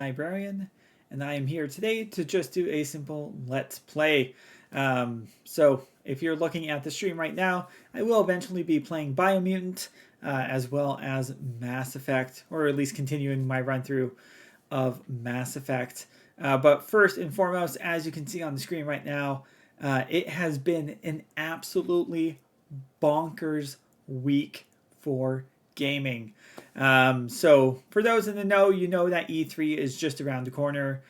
Librarian, and I am here today to just do a simple Let's Play. So if you're looking at the stream right now, I will eventually be playing Biomutant as well as Mass Effect, or at least continuing my run through of Mass Effect. But first and foremost, as you can see on the screen right now, it has been an absolutely bonkers week for gaming. So for those in the know, you know that E3 is just around the corner.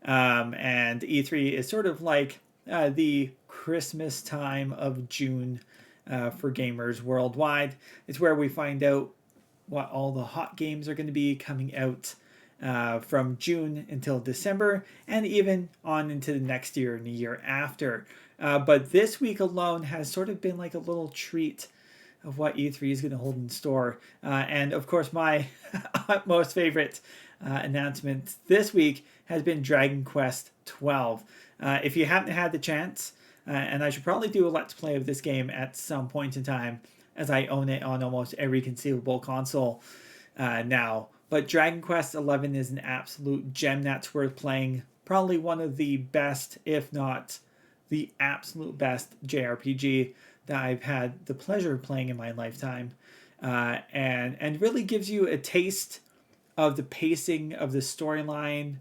And E3 is sort of like the Christmas time of June for gamers worldwide. It's where we find out what all the hot games are going to be coming out from June until December, and even on into the next year and the year after. But this week alone has sort of been like a little treat of what E3 is going to hold in store. And of course, my most favorite announcement this week has been Dragon Quest 12. If you haven't had the chance, and I should probably do a Let's Play of this game at some point in time, as I own it on almost every conceivable console now. But Dragon Quest 11 is an absolute gem that's worth playing. Probably one of the best, if not the absolute best JRPG that I've had the pleasure of playing in my lifetime, and really gives you a taste of the pacing, of the storyline,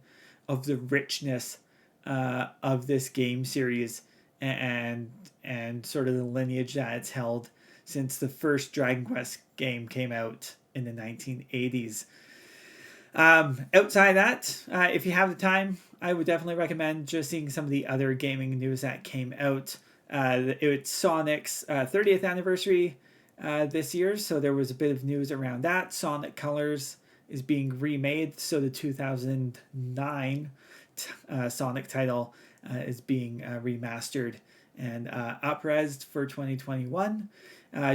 of the richness of this game series, and sort of the lineage that it's held since the first Dragon Quest game came out in the 1980s. Outside that, if you have the time, I would definitely recommend just seeing some of the other gaming news that came out. It's Sonic's 30th anniversary this year, so there was a bit of news around that. Sonic Colors is being remade, so the 2009 Sonic title is being remastered and upresed for 2021.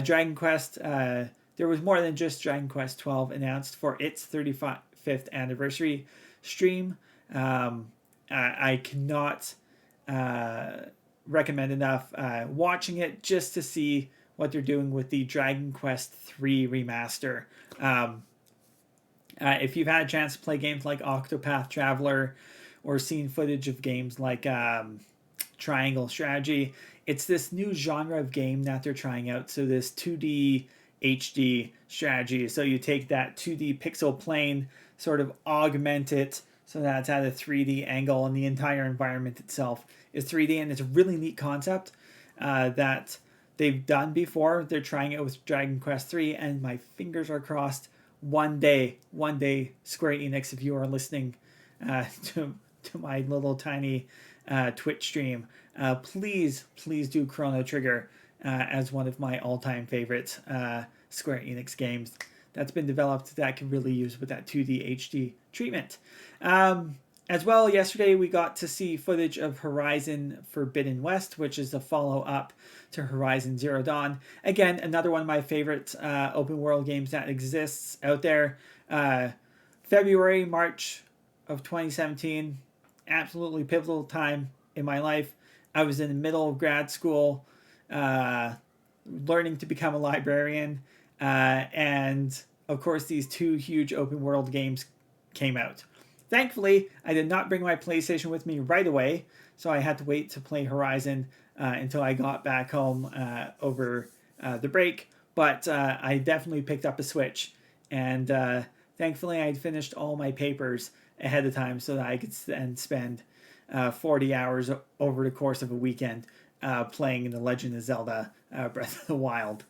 Dragon Quest, there was more than just Dragon Quest 12 announced for its 35th anniversary stream. I cannot recommend enough watching it just to see what they're doing with the Dragon Quest 3 remaster. If you've had a chance to play games like Octopath Traveler or seen footage of games like Triangle Strategy, it's this new genre of game that they're trying out. So this 2D HD strategy. So you take that 2D pixel plane, sort of augment it so that it's at a 3D angle, and the entire environment itself is 3D. And it's a really neat concept that they've done before. They're trying it with Dragon Quest 3, and my fingers are crossed. One day, Square Enix, if you are listening to my little tiny Twitch stream, please do Chrono Trigger as one of my all-time favorite Square Enix games that's been developed that can really use with that 2D HD treatment. As well, yesterday we got to see footage of Horizon Forbidden West, which is the follow-up to Horizon Zero Dawn. Again, another one of my favorite open world games that exists out there. February, March of 2017, absolutely pivotal time in my life. I was in the middle of grad school, learning to become a librarian, and of course these two huge open world games came out. Thankfully, I did not bring my PlayStation with me right away, so I had to wait to play Horizon until I got back home over the break. But I definitely picked up a Switch, and thankfully I finished all my papers ahead of time so that I could then spend 40 hours over the course of a weekend playing The Legend of Zelda Breath of the Wild.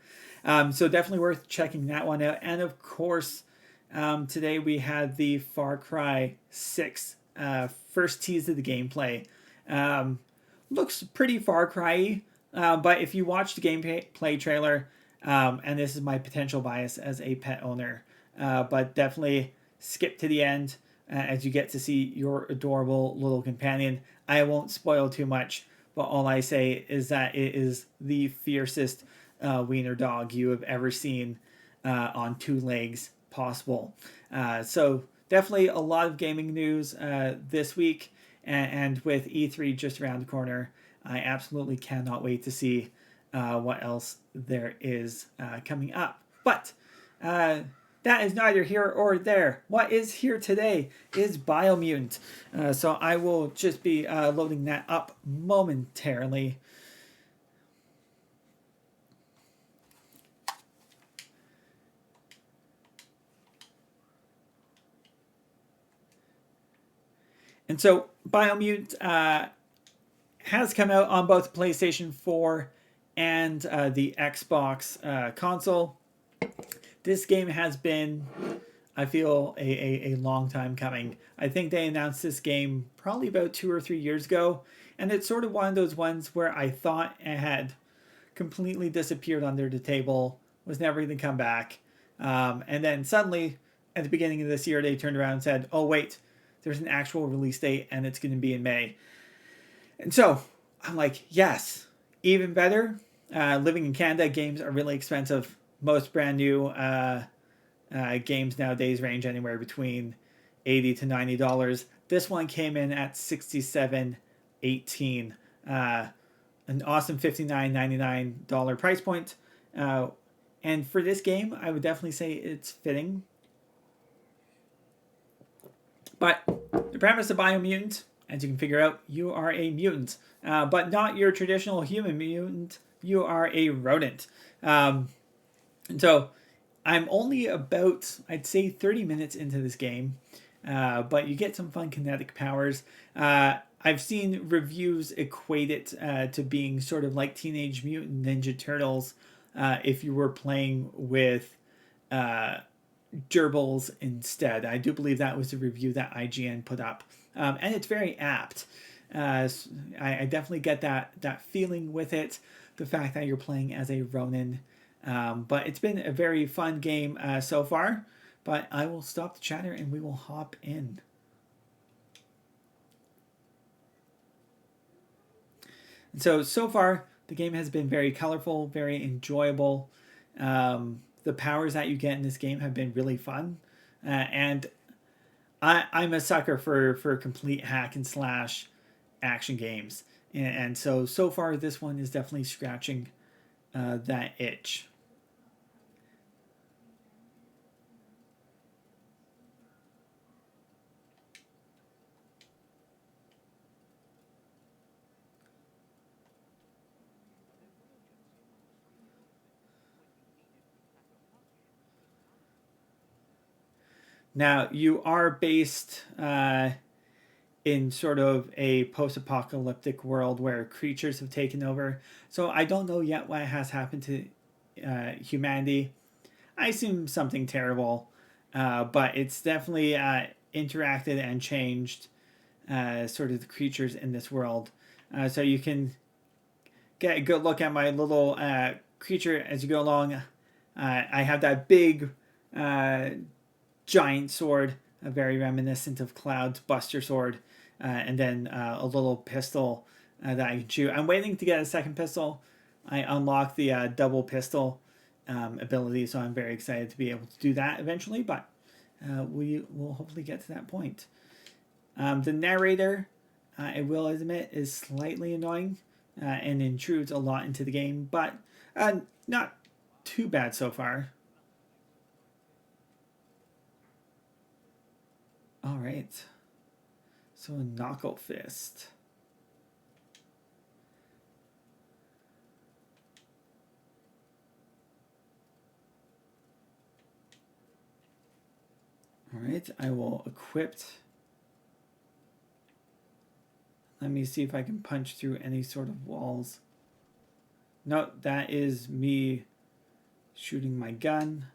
So definitely worth checking that one out. And of course, today we had the Far Cry 6 first tease of the gameplay. Looks pretty Far Cry-y, but if you watch the gameplay trailer, and this is my potential bias as a pet owner, but definitely skip to the end as you get to see your adorable little companion. I won't spoil too much, but all I say is that it is the fiercest wiener dog you have ever seen on two legs possible. So definitely a lot of gaming news this week, and with E3 just around the corner, I absolutely cannot wait to see what else there is coming up. But that is neither here or there. What is here today is Biomutant. So I will just be loading that up momentarily. And so Biomutant has come out on both PlayStation 4 and the Xbox console. This game has been, I feel, a long time coming. I think they announced this game probably about 2 or 3 years ago, and it's sort of one of those ones where I thought it had completely disappeared under the table, was never going to come back. And then suddenly, at the beginning of this year, they turned around and said, oh, wait, there's an actual release date, and it's going to be in May. And so I'm like, yes, even better. Living in Canada, games are really expensive. Most brand new games nowadays range anywhere between $80 to $90. This one came in at $67.18. An awesome $59.99 price point. And for this game, I would definitely say it's fitting. But the premise of Biomutant, as you can figure out, you are a mutant. But not your traditional human mutant. You are a rodent. And so I'm only about, I'd say, 30 minutes into this game. But you get some fun kinetic powers. I've seen reviews equate it to being sort of like Teenage Mutant Ninja Turtles if you were playing with gerbils instead. I do believe that was the review that IGN put up. And it's very apt. I definitely get that feeling with it, the fact that you're playing as a Ronin. But it's been a very fun game so far. But I will stop the chatter and we will hop in. And so far, the game has been very colorful, very enjoyable. The powers that you get in this game have been really fun. And I'm a sucker for complete hack and slash action games. And so far, this one is definitely scratching that itch. Now, you are based in sort of a post-apocalyptic world where creatures have taken over. So I don't know yet what has happened to humanity. I assume something terrible, but it's definitely interacted and changed sort of the creatures in this world. So you can get a good look at my little creature as you go along. I have that big giant sword, very reminiscent of Cloud's Buster sword, and then a little pistol that I can shoot. I'm waiting to get a second pistol. I unlocked the double pistol ability, so I'm very excited to be able to do that eventually, but we will hopefully get to that point. The narrator, I will admit, is slightly annoying and intrudes a lot into the game, but not too bad so far. All right. So a knockout fist. All right, I will equip. Let me see if I can punch through any sort of walls. No, that is me shooting my gun.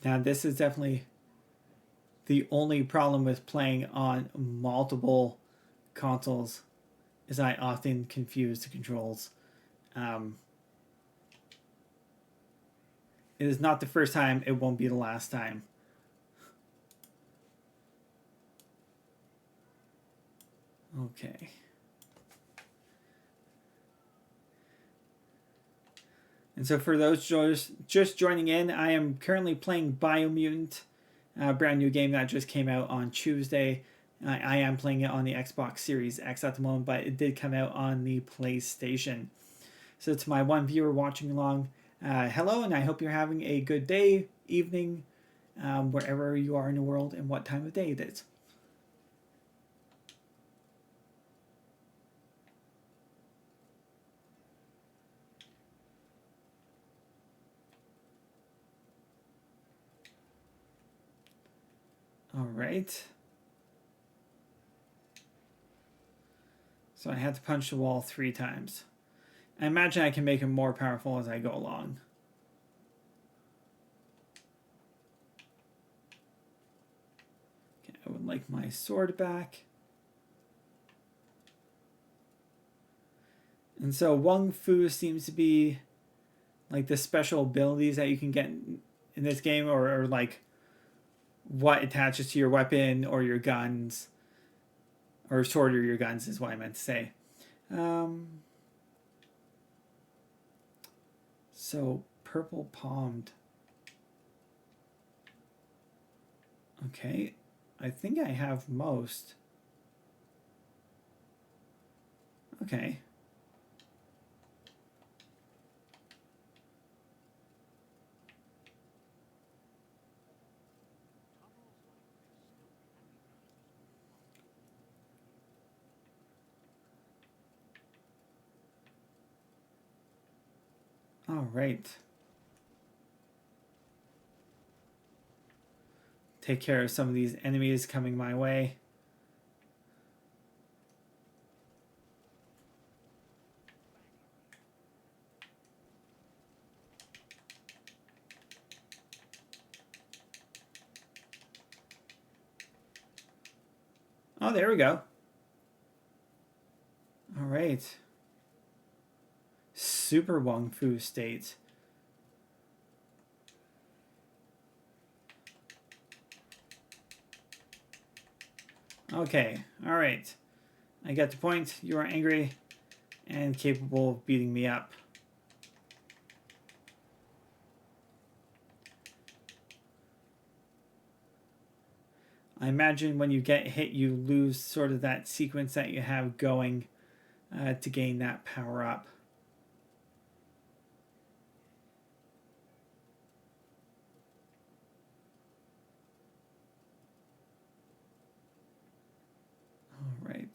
Now, this is definitely the only problem with playing on multiple consoles is I often confuse the controls. It is not the first time, it won't be the last time. Okay. And so for those just joining in, I am currently playing Biomutant. brand new game that just came out on Tuesday. I am playing it on the Xbox Series X at the moment, but it did come out on the PlayStation. So to my one viewer watching along, hello, and I hope you're having a good day, evening, wherever you are in the world and what time of day it is. All right. So I had to punch the wall 3 times. I imagine I can make him more powerful as I go along. Okay, I would like my sword back. And so Wung Fu seems to be like the special abilities that you can get in this game, or like what attaches to your weapon or your guns, or sword or your guns is what I meant to say. So purple palmed. Okay, I think I have most. Okay. All right. Take care of some of these enemies coming my way. Oh, there we go. All right. Super Wung Fu state. Okay, all right. I get the point. You are angry and capable of beating me up. I imagine when you get hit, you lose sort of that sequence that you have going to gain that power up. All right.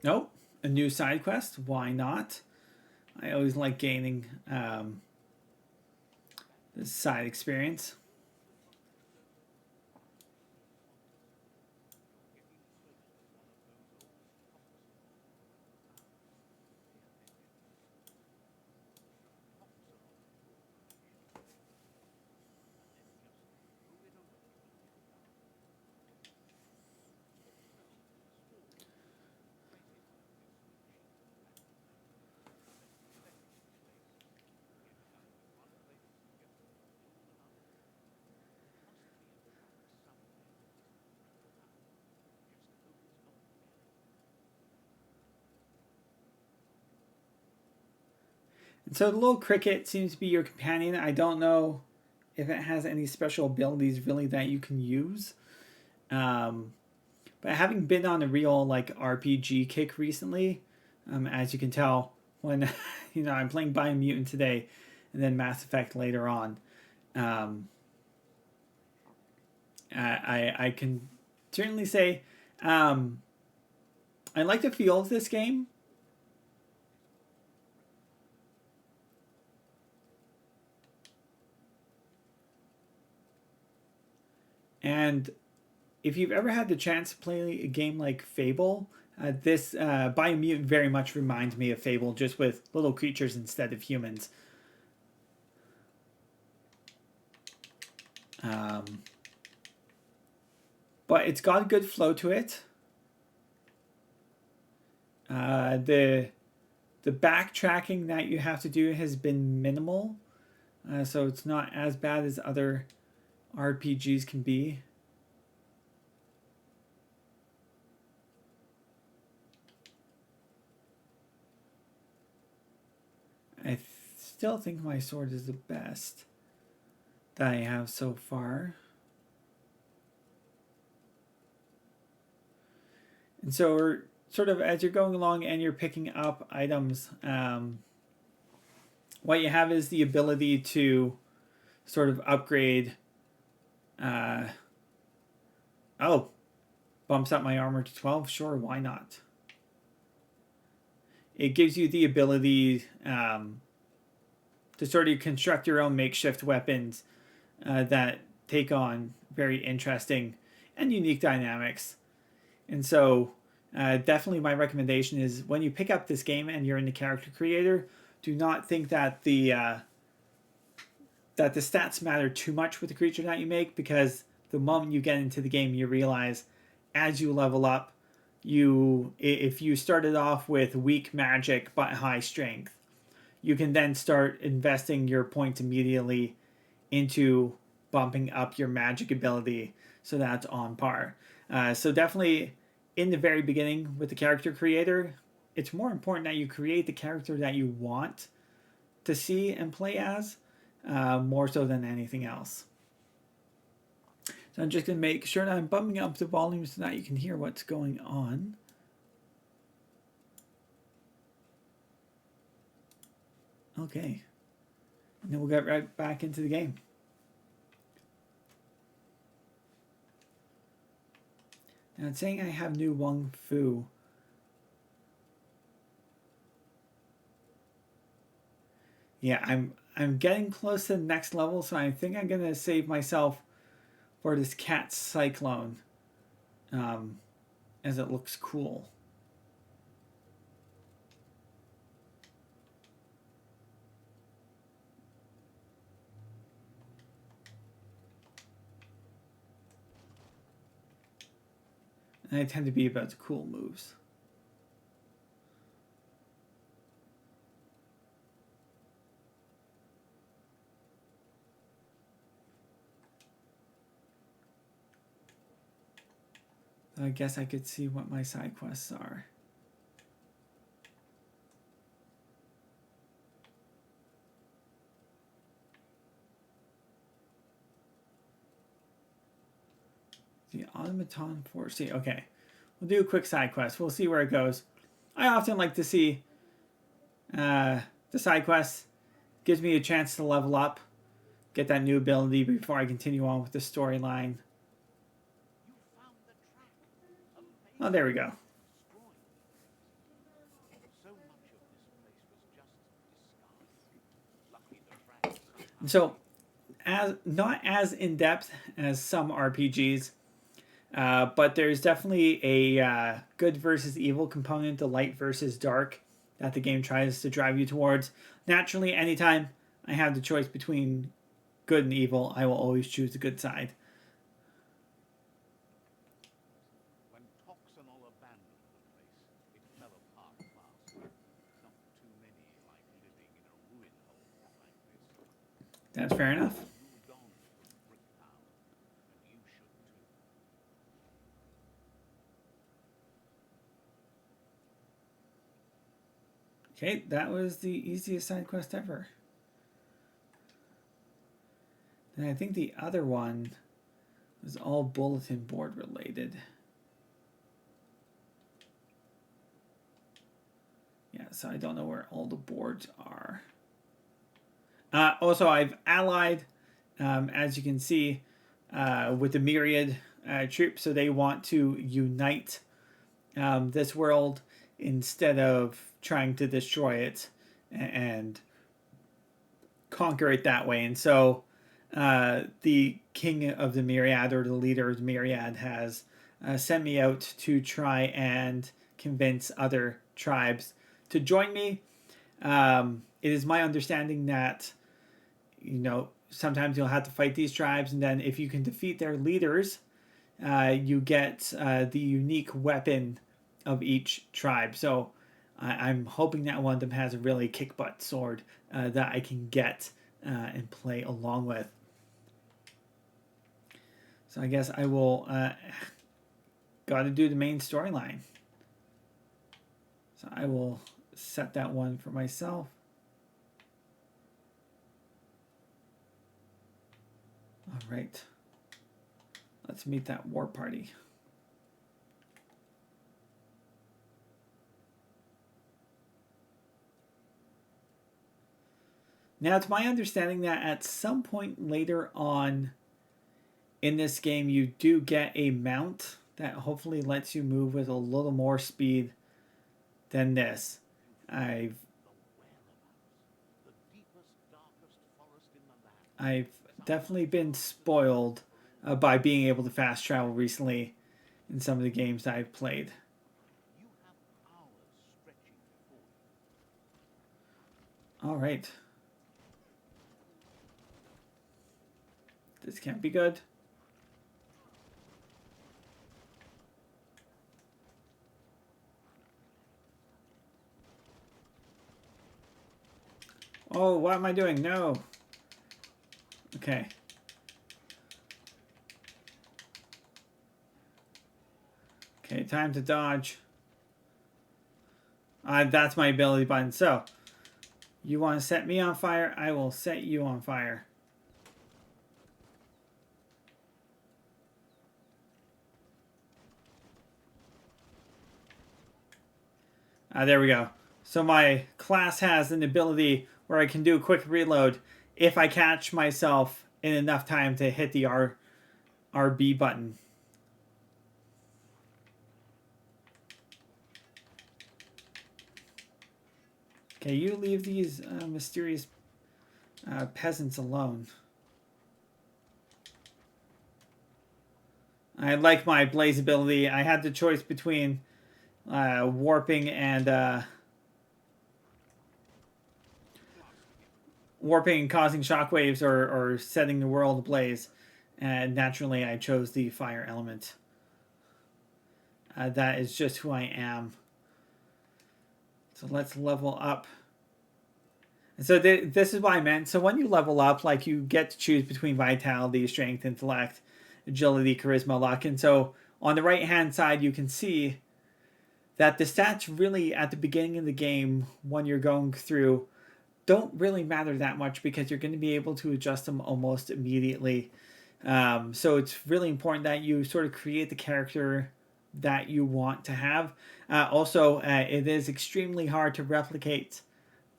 Nope. A new side quest. Why not? I always like gaining the side experience. And so the little cricket seems to be your companion. I don't know if it has any special abilities really that you can use. But having been on a real like RPG kick recently, as you can tell when I'm playing Biomutant today, and then Mass Effect later on, I can certainly say I like the feel of this game. And if you've ever had the chance to play a game like Fable, this Biomutant very much reminds me of Fable, just with little creatures instead of humans. But it's got a good flow to it. The backtracking that you have to do has been minimal, so it's not as bad as other RPGs can be. still think my sword is the best that I have so far. And so we're sort of, as you're going along and you're picking up items, what you have is the ability to sort of upgrade. Oh, bumps up my armor to 12. Sure, why not? It gives you the ability to sort of construct your own makeshift weapons that take on very interesting and unique dynamics. And so definitely my recommendation is when you pick up this game and you're in the character creator, do not think that the stats matter too much with the creature that you make, because the moment you get into the game, you realize as you level up, if you started off with weak magic but high strength, you can then start investing your points immediately into bumping up your magic ability so that's on par. So definitely in the very beginning with the character creator, it's more important that you create the character that you want to see and play as, more so than anything else. So I'm just going to make sure that I'm bumping up the volume so that you can hear what's going on. Okay. And then we'll get right back into the game. Now it's saying I have new Wung Fu. Yeah, I'm getting close to the next level, so I think I'm gonna save myself for this cat cyclone, as it looks cool. And I tend to be about the cool moves. I guess I could see what my side quests are. The AUTOMATON Force. Okay. We'll do a quick side quest. We'll see where it goes. I often like to see the side quests. Gives me a chance to level up, get that new ability before I continue on with the storyline. Oh, there we go. So, not as in-depth as some RPGs, but there's definitely a good versus evil component, the light versus dark, that the game tries to drive you towards. Naturally, anytime I have the choice between good and evil, I will always choose the good side. That's fair enough. Okay, that was the easiest side quest ever. And I think the other one was all bulletin board related. Yeah, so I don't know where all the boards are. Also, I've allied, as you can see, with the Myriad troops, so they want to unite this world instead of trying to destroy it and conquer it that way. And so the king of the Myriad, or the leader of the Myriad, has sent me out to try and convince other tribes to join me. It is my understanding that, you know, sometimes you'll have to fight these tribes, and then if you can defeat their leaders, you get the unique weapon of each tribe. So I'm hoping that one of them has a really kick-butt sword that I can get and play along with. So I guess I will got to do the main storyline. So I will set that one for myself. All right. Let's meet that war party. Now, it's my understanding that at some point later on in this game, you do get a mount that hopefully lets you move with a little more speed than this. I've definitely been spoiled by being able to fast travel recently in some of the games that I've played. All right. This can't be good. Oh, what am I doing? No. Okay. Okay, time to dodge. That's my ability button. So, you want to set me on fire? I will set you on fire. There we go. So my class has an ability where I can do a quick reload if I catch myself in enough time to hit the RB button. Okay, you leave these mysterious peasants alone. I like my blaze ability. I had the choice between warping and causing shockwaves or setting the world ablaze. And naturally, I chose the fire element. That is just who I am. So let's level up. And so this is what I meant. So when you level up, like you get to choose between vitality, strength, intellect, agility, charisma, luck. And so on the right-hand side, you can see that the stats really at the beginning of the game, when you're going through, don't really matter that much because you're going to be able to adjust them almost immediately. So it's really important that you sort of create the character that you want to have. Also, it is extremely hard to replicate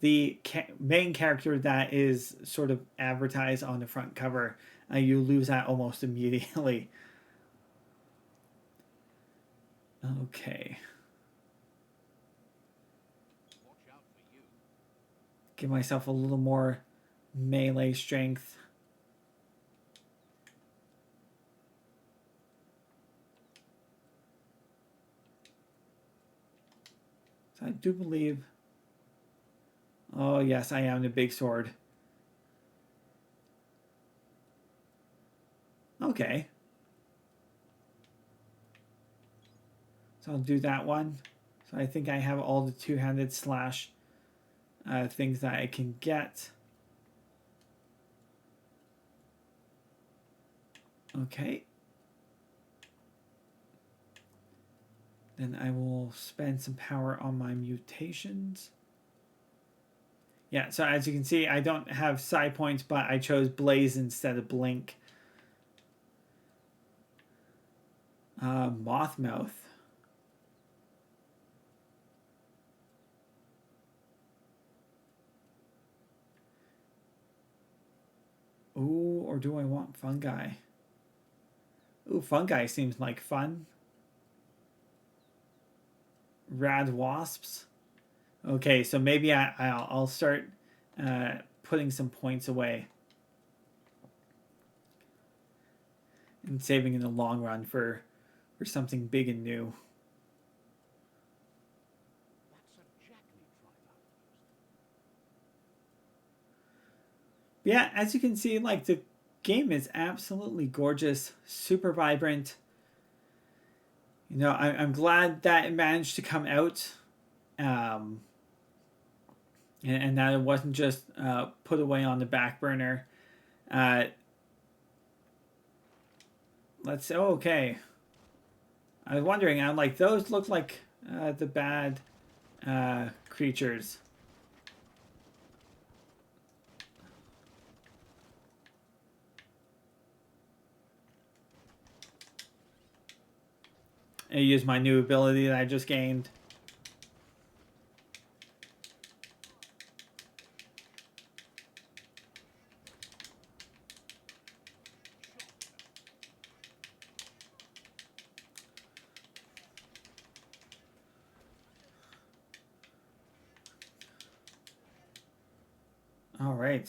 the main character that is sort of advertised on the front cover. You lose that almost immediately. Okay. Give myself a little more melee strength. So I do believe... Oh, yes, I am the big sword. Okay. So I'll do that one. So I think I have all the two-handed slash things that I can get. Okay. Then I will spend some power on my mutations. Yeah, so as you can see, I don't have side points, but I chose Blaze instead of Blink. Mothmouth. Ooh, or do I want fungi? Ooh, fungi seems like fun. Rad wasps. Okay, so maybe I'll start putting some points away and saving in the long run for something big and new. Yeah, as you can see, like the game is absolutely gorgeous, super vibrant. You know, I'm glad that it managed to come out, and that it wasn't just put away on the back burner. Let's. Oh, okay. I was wondering. I'm like, those look like the bad creatures. I use my new ability that I just gained. All right.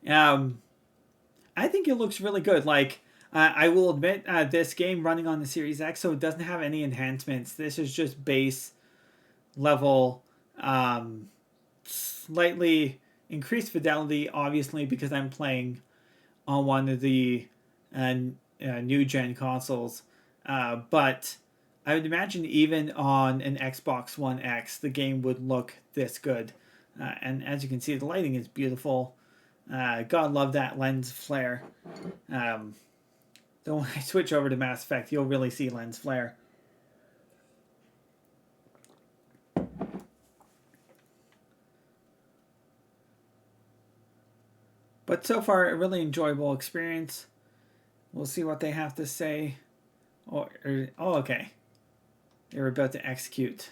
I think it looks really good. Like, I will admit, this game running on the Series X, so it doesn't have any enhancements. This is just base level, slightly increased fidelity, obviously, because I'm playing on one of the new gen consoles. But I would imagine even on an Xbox One X, the game would look this good. And as you can see, the lighting is beautiful. God love that lens flare. Then when I switch over to Mass Effect, you'll really see lens flare. But so far, a really enjoyable experience. We'll see what they have to say. Oh, okay. They're about to execute.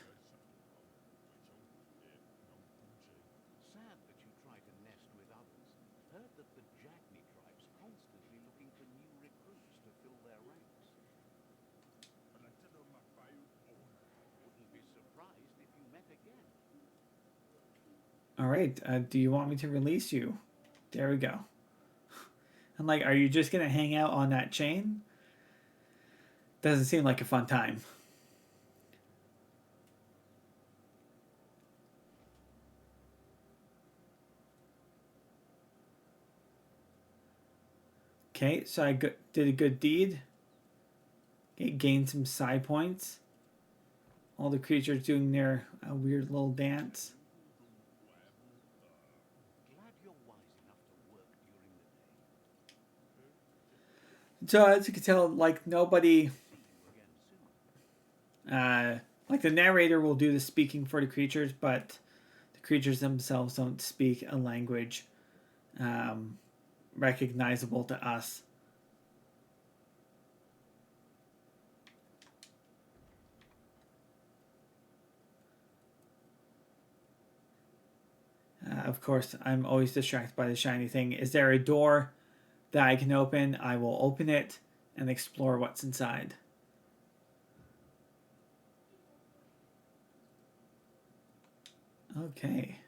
All right. Do you want me to release you? There we go. I'm like, are you just going to hang out on that chain? Doesn't seem like a fun time. Okay, so I did a good deed. Okay, gained some side points. All the creatures doing their weird little dance. So as you can tell, like nobody, like the narrator will do the speaking for the creatures, but the creatures themselves don't speak a language recognizable to us. Of course, I'm always distracted by the shiny thing. Is there a door that I can open? I will open it and explore what's inside. Okay.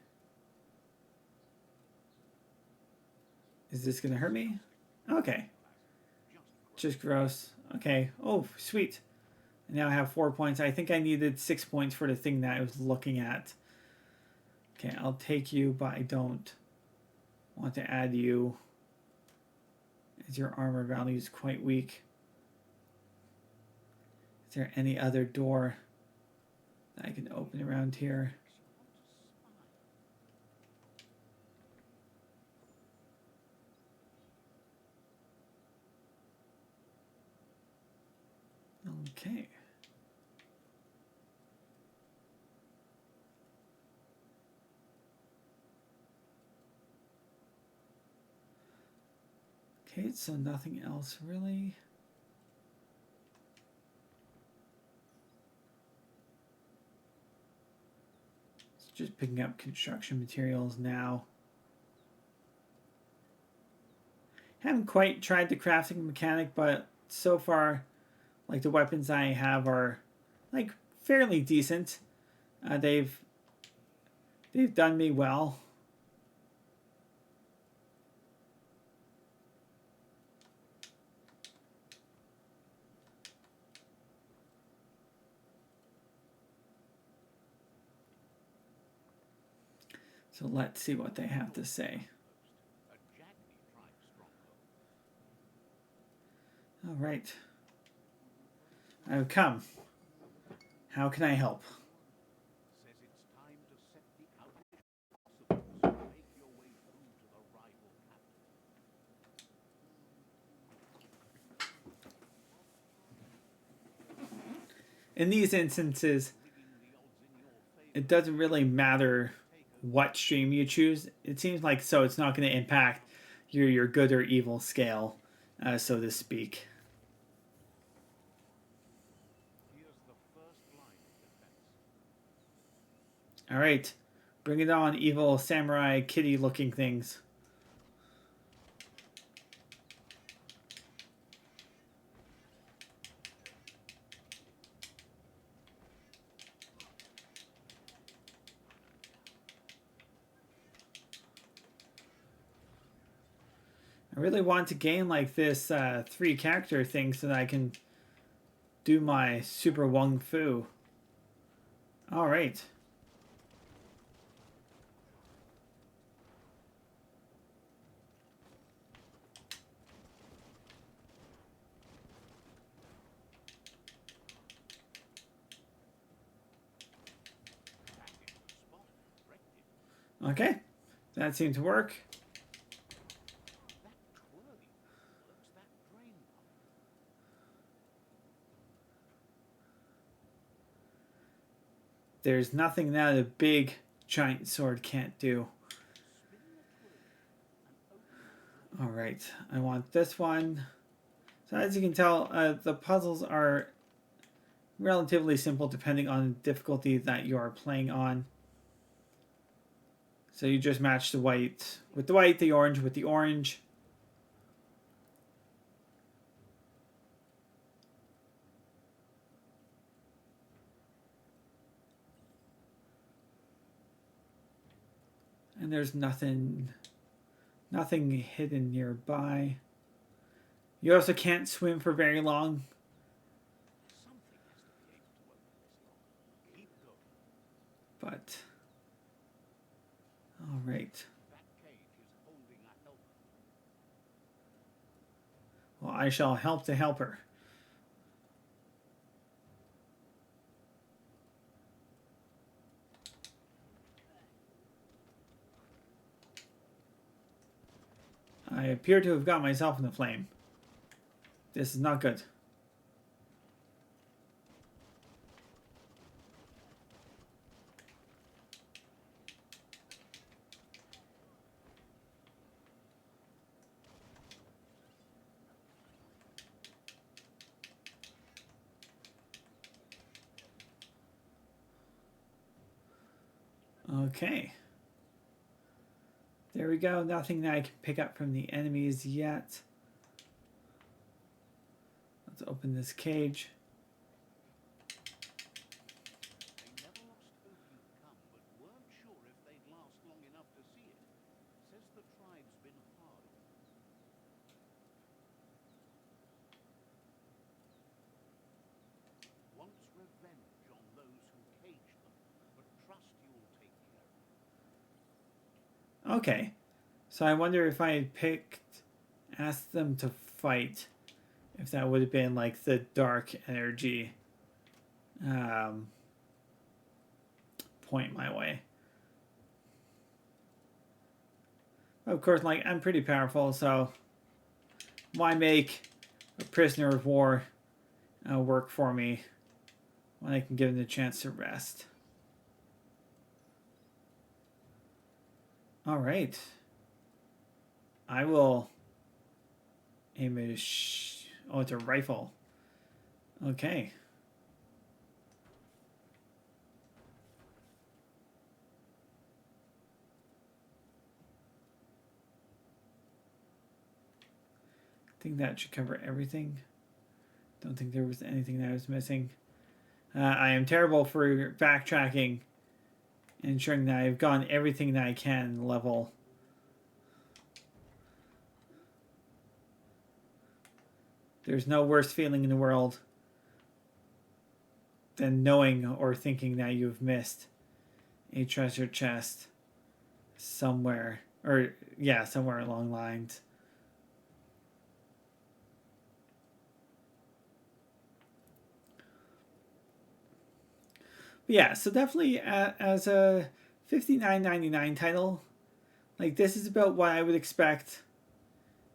Is this going to hurt me? Okay. Just gross. Okay. Oh, sweet. Now I have 4 points. I think I needed 6 points for the thing that I was looking at. Okay, I'll take you, but I don't want to add you, as your armor value is quite weak. Is there any other door that I can open around here? Okay. Okay, so nothing else really. It's just picking up construction materials now. Haven't quite tried the crafting mechanic, but so far, like the weapons I have are like fairly decent. They've done me well. So let's see what they have to say. All right. I've come. How can I help? In these instances, it doesn't really matter what stream you choose. It seems like so it's not going to impact your good or evil scale, so to speak. Alright. Bring it on, evil samurai kitty looking things. I really want to gain like this 3 character thing so that I can do my super Wung Fu. Alright. Okay, that seemed to work. There's nothing that a big giant sword can't do. Alright, I want this one. So as you can tell, the puzzles are relatively simple depending on the difficulty that you are playing on. So you just match the white with the white, the orange with the orange. And there's nothing hidden nearby. You also can't swim for very long. But all right. Well, I shall help the helper. I appear to have got myself in the flame. This is not good. Okay. There we go. Nothing that I can pick up from the enemies yet. Let's open this cage. Okay, so I wonder if I had asked them to fight, if that would have been like the dark energy point my way. Of course, like, I'm pretty powerful, so why make a prisoner of war work for me when I can give him the chance to rest? All right. I will aim a oh, it's a rifle. Okay. I think that should cover everything. Don't think there was anything that I was missing. I am terrible for backtracking and ensuring that I've gotten everything that I can level. There's no worse feeling in the world than knowing or thinking that you've missed a treasure chest somewhere, or yeah, somewhere along lines. But yeah, so definitely as a $59.99 title, like, this is about what I would expect.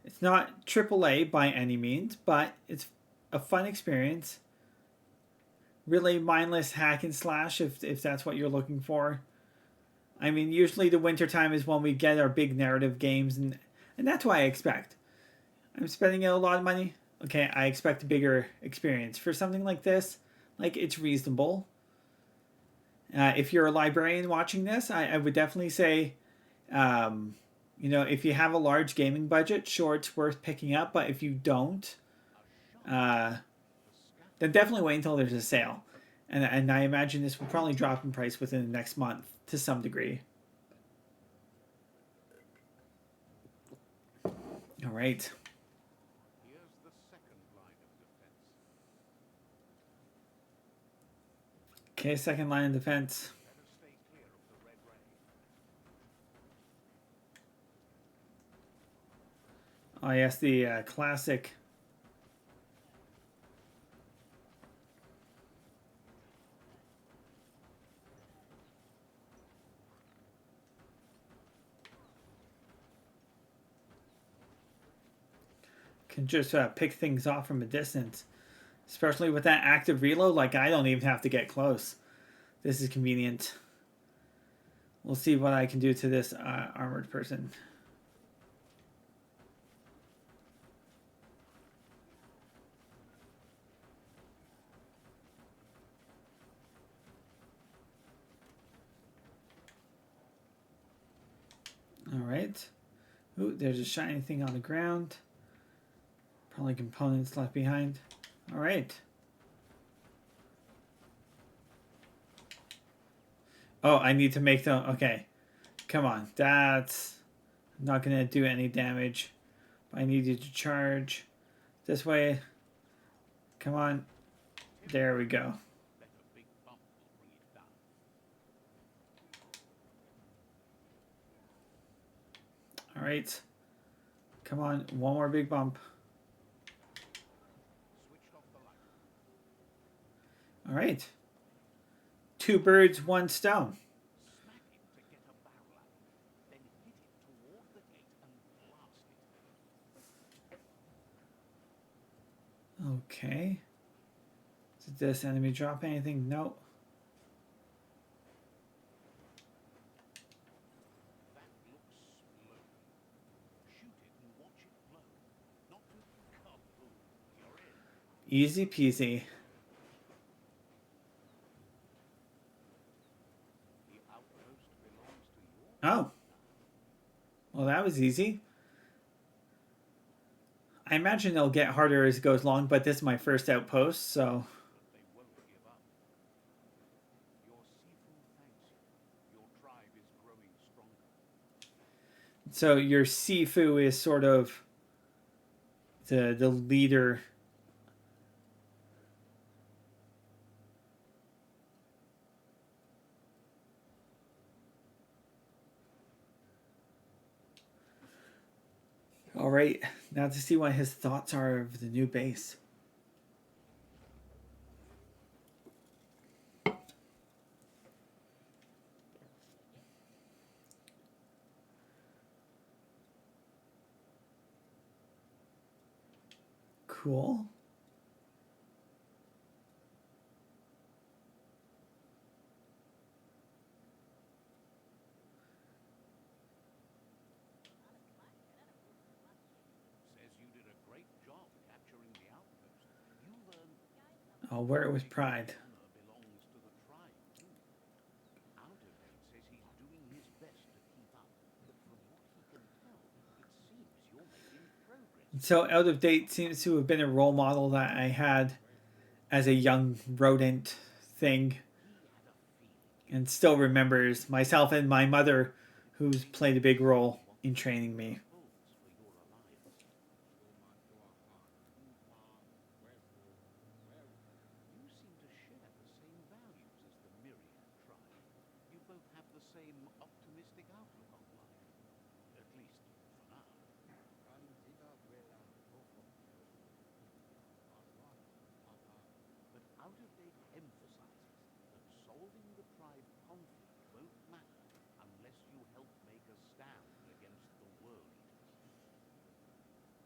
It's not AAA by any means, but it's a fun experience. Really mindless hack and slash if that's what you're looking for. I mean, usually the wintertime is when we get our big narrative games, and that's what I expect. I'm spending a lot of money. Okay, I expect a bigger experience. For something like this, like, it's reasonable. If you're a librarian watching this, I would definitely say, you know, if you have a large gaming budget, sure, it's worth picking up. But if you don't, uh, then definitely wait until there's a sale. And I imagine this will probably drop in price within the next month to some degree. All right. Okay, second line of defense. Oh yes, the classic. Can just pick things off from a distance. Especially with that active reload, like I don't even have to get close. This is convenient. We'll see what I can do to this armored person. All right. Ooh, there's a shiny thing on the ground. Probably components left behind. All right. Oh, I need to make them. Okay. Come on. That's not going to do any damage. I need you to charge this way. Come on. There we go. All right. Come on. One more big bump. All right. 2 birds, 1 stone. Okay. Did this enemy drop anything? Nope. Easy peasy. Oh. Well, that was easy. I imagine it'll get harder as it goes along, but this is my first outpost, so... So your Sifu is sort of the leader. All right, now to see what his thoughts are of the new base. Cool. Oh, where it was pride. So Out of Date seems to have been a role model that I had as a young rodent thing, and still remembers myself and my mother, who's played a big role in training me.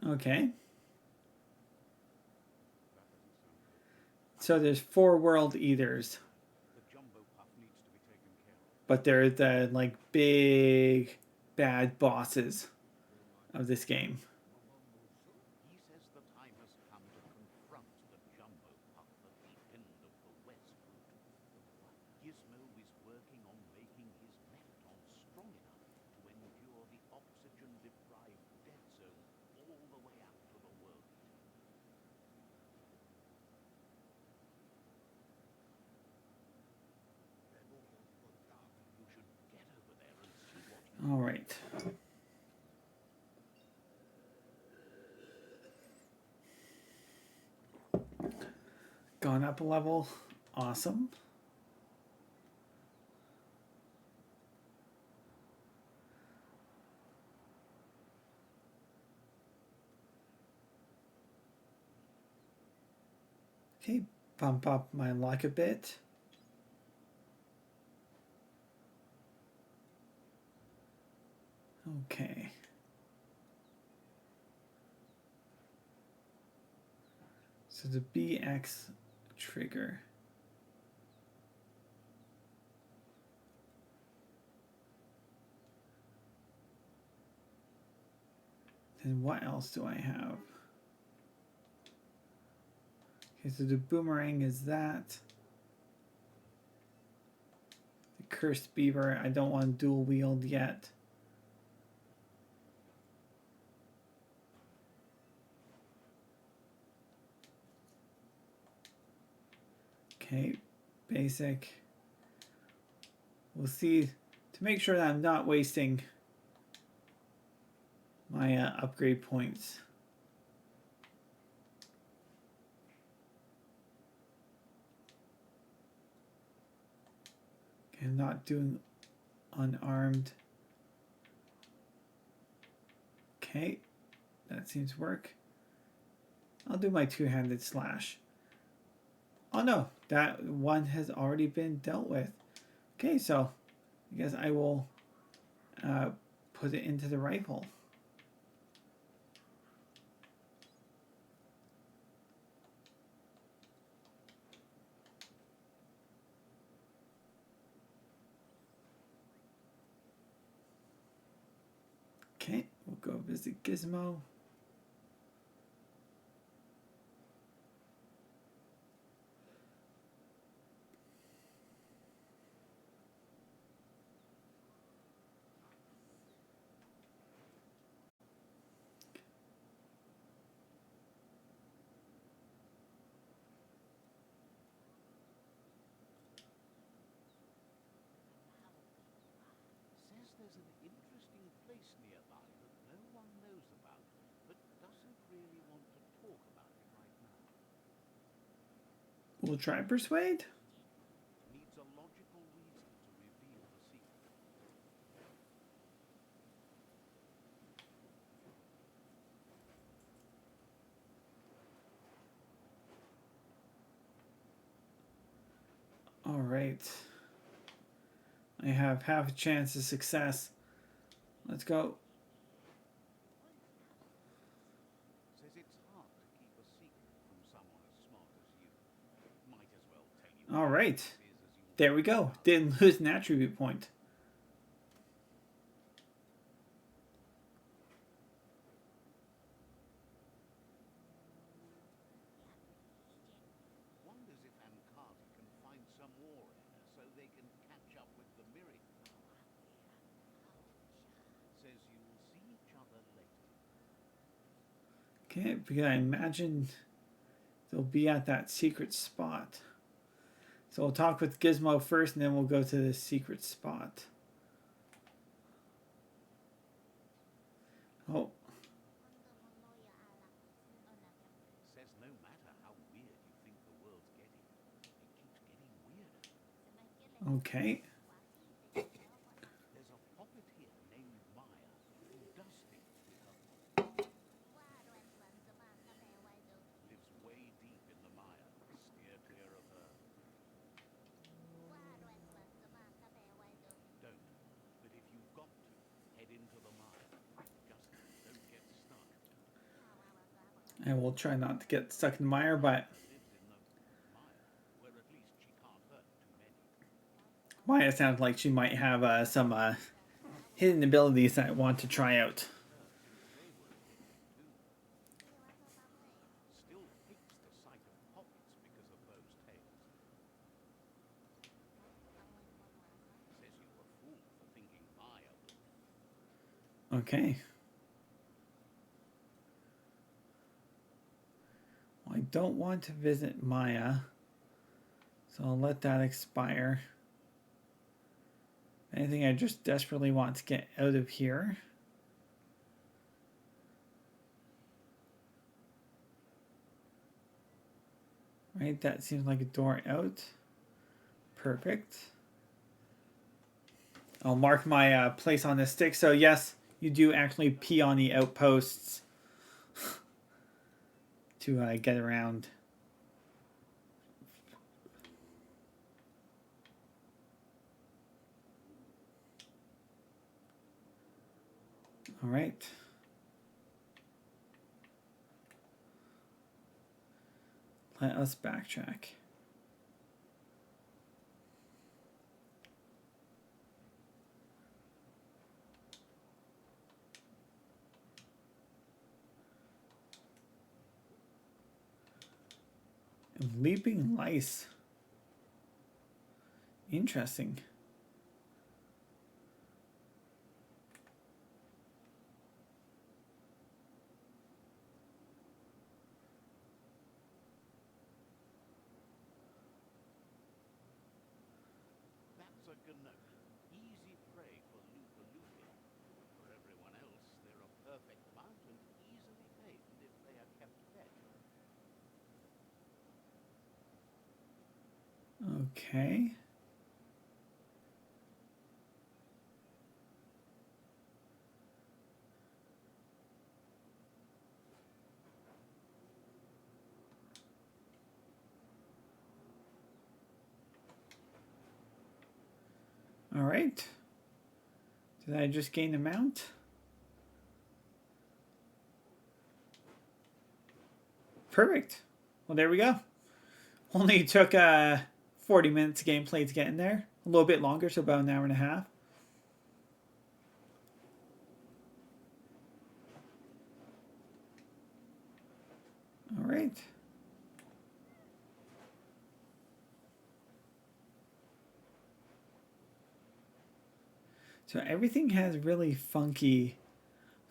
Okay. So there's 4 world eaters. But they're the like big bad bosses of this game. gone up a level. Awesome. Okay, bump up my luck a bit. Okay. So the BX trigger. Then what else do I have? Okay, so the boomerang is that. The cursed beaver, I don't want dual wield yet. Okay, basic. We'll see to make sure that I'm not wasting my upgrade points. Okay, I'm not doing unarmed. Okay, that seems to work. I'll do my two-handed slash. Oh no, that one has already been dealt with. Okay, so I guess I will put it into the rifle. Okay, we'll go visit Gizmo. There's an interesting place nearby that no one knows about, but doesn't really want to talk about it right now. We'll try persuade. Needs a logical reason to reveal the secret. All right. I have half a chance of success. Let's go. Says it's hard to keep a secret from someone as smart as you. Might as well tell you. All right. There we go. Didn't lose an attribute point. Wonders if Ankadi can find some war air so they can catch up with the Miri. Says you will see each other later. Okay, because I imagine they'll be at that secret spot. So we'll talk with Gizmo first, and then we'll go to the secret spot. Oh. Says no matter how weird you think the world's getting, it keeps getting weirder. Okay. There's a puppet here named Maya who does things with her puppet. Lives way deep in the mire. Steer clear of her. Don't. But if you've got to, head into the mire. Just don't get stuck. I will try not to get stuck in the mire, but Lives in the mire, where at least she can't hurt too many. Maya sounds like she might have some hidden abilities that I want to try out. They were too. Still hates the sight of puppets because of those tales. Says you're a fool for thinking Maya would. Okay. Well, I don't want to visit Maya, so I'll let that expire. Anything I just desperately want to get out of here. Right, Right, that seems like a door out. Perfect. I'll mark my place on the stick. So yes, you do actually pee on the outposts to get around. All right. Let us backtrack. Leaping lice. Interesting. That's a GNOAT. Easy prey for Lupa-Lupi. For everyone else, they're a perfect mount and easily tamed if they are kept fed. Okay. All right. Did I just gain a mount? Perfect. Well, there we go. Only took 40 minutes gameplay to get in there. A little bit longer, so about an hour and a half. All right. So everything has really funky,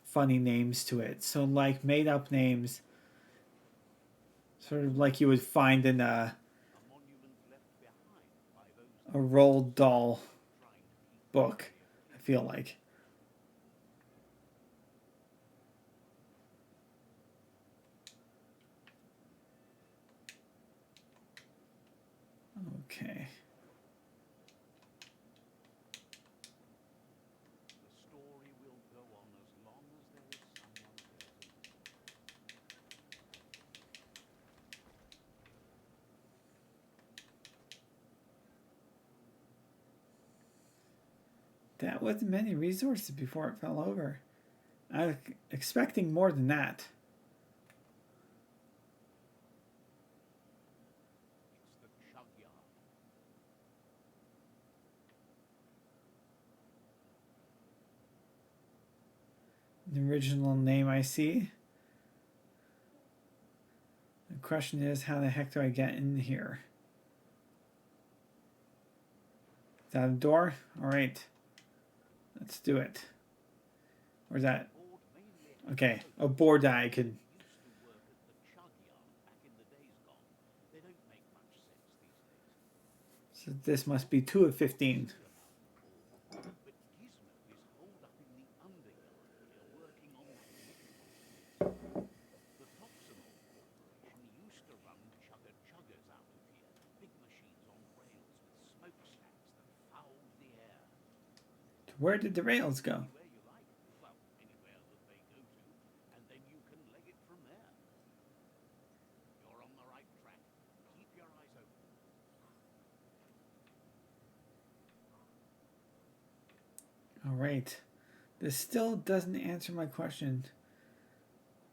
funny names to it. So like made up names, sort of like you would find in A monument left behind by those a Roald Dahl trying to keep book, memory I of feel like. Okay. The story will go on as long as there is someone there to listen. That wasn't many resources before it fell over. I was expecting more than that. It's the chug yard. The original name I see. The question is, how the heck do I get in here? Is that a door? All right. Let's do it. Where's that? Board mainly has Okay, a photos board of that I people could. who used to work at the chug yard back in the days gone. They don't make much sense these days. So this must be 2 of 15. Say about them all, but Gizmo is holed up in the underyard here working on that microphones. The Toxamol Corporation used to run chugger-chuggers out of here, big machines on rails with smokestacks that fouled the air. Where did the rails go? Anywhere you like, well, anywhere that they go to, and then you can leg it from there. You're on the right track. Keep your eyes open. All right. This still doesn't answer my question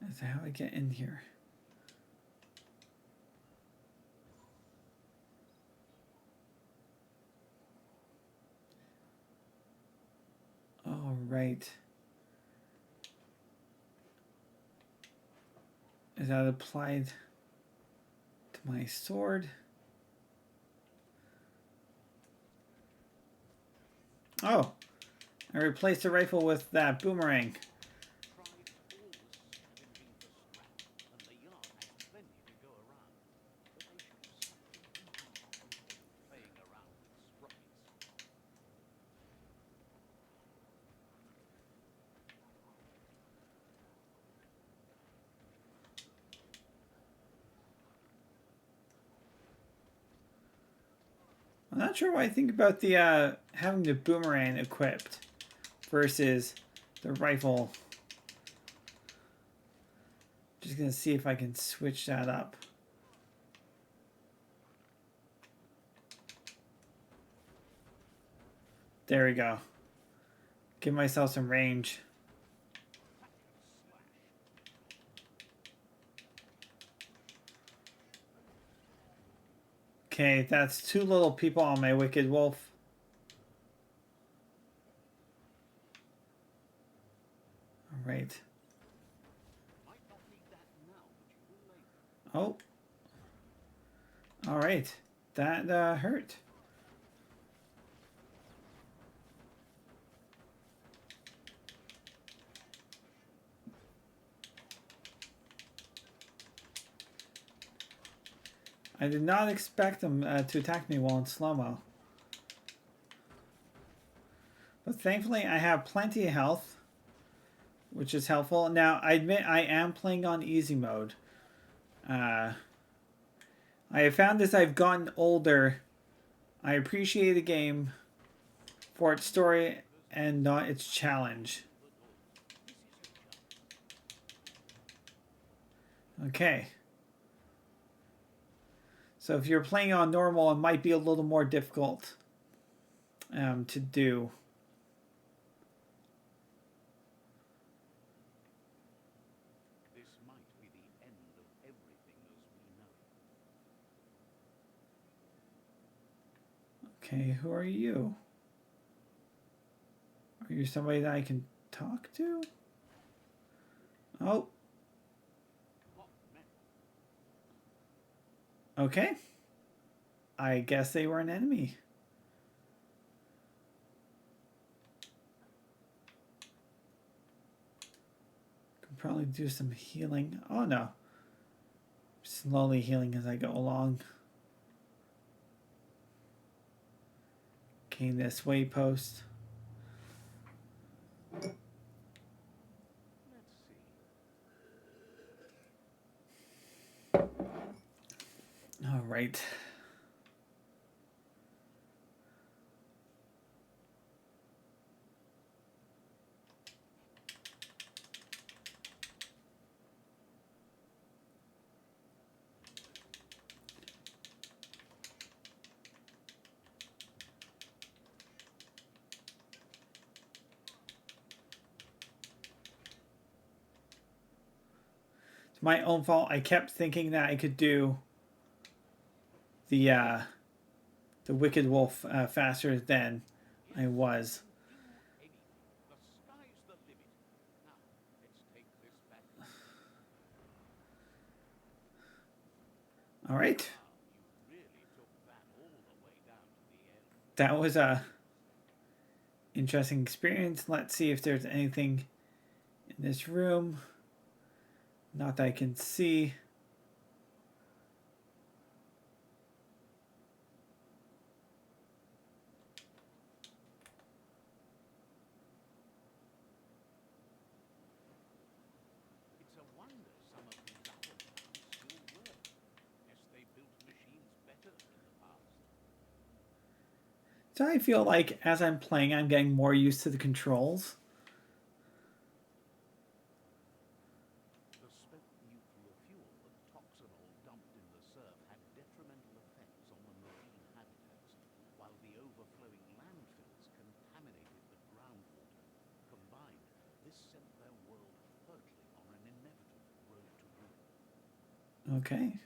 as to how I get in here. All right. Is that applied to my sword? Oh, I replaced the rifle with that boomerang. Tried always scavenging for scrap, and the yard has plenty to go around. But they should have stuck to reading instead of playing around with sprockets. not sure what I think about the having the boomerang equipped versus the rifle. Just gonna see if I can switch that up. There we go. Give myself some range. Okay, that's 2 little people on my wicked wolf. All right. Oh. All right. That hurt. I did not expect them to attack me while in slow-mo. But thankfully I have plenty of health, which is helpful. Now, I admit I am playing on easy mode. I have found as I've gotten older, I appreciate a game for its story and not its challenge. Okay. So if you're playing on normal, it might be a little more difficult to do. This might be the end of everything as we know it. Okay, who are you? Are you somebody that I can talk to? Oh. Okay. I guess they were an enemy. Could probably do some healing. Oh no. Slowly healing as I go along. Gain this waypost. All right. It's my own fault. I kept thinking that I could do the Wicked Wolf faster than I was. All right. That was a interesting experience. Let's see if there's anything in this room. Not that I can see. It's a wonder some of these other plants still work. Guess they built machines better in the past. So I feel like as I'm playing, I'm getting more used to the controls. The spent nuclear fuel and toxinol dumped in the surf had detrimental effects on the marine habitats, while the overflowing landfills contaminated the groundwater. Combined, this sent their world hurtling on an inevitable road to ruin. Okay.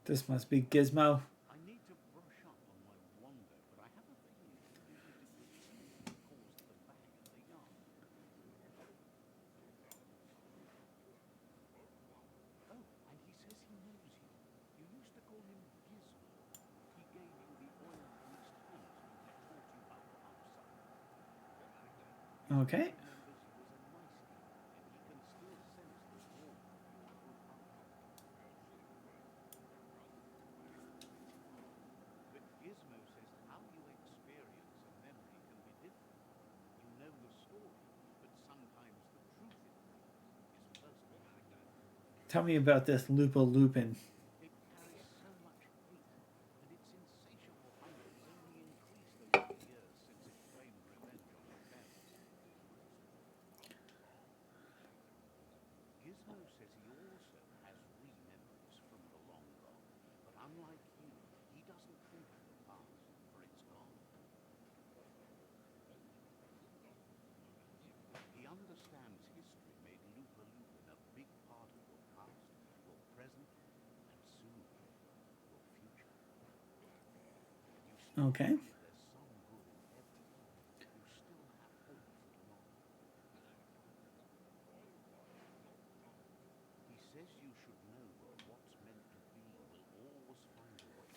This must be Gizmo. I need to brush up on my wonder, but I have a feeling all you need to do is caused the bag in the yard. Oh, and he says he knows you. You used to call him Gizmo. He gave you the oil-greased hands when he taught you how to upcycle. Okay. Remembers you as a nice kid, and he can still sense the warmth of your good heart. But Gizmo says how you experience a memory can be different. You Tell me about this Lupa Lupin. It carries so much hate, and its insatiable hunger has only increased over the years since it claimed revenge on its parents. Gizmo says he also has re-memories from the long gone, but unlike you, he doesn't think of the past, for it's gone. He understands history made Lupa Lupin a big part of your past, your present, and soon, your future. You still Okay. believe there's some good in everything. You still have hope for tomorrow. He says you should know that what's meant to be will always find a way.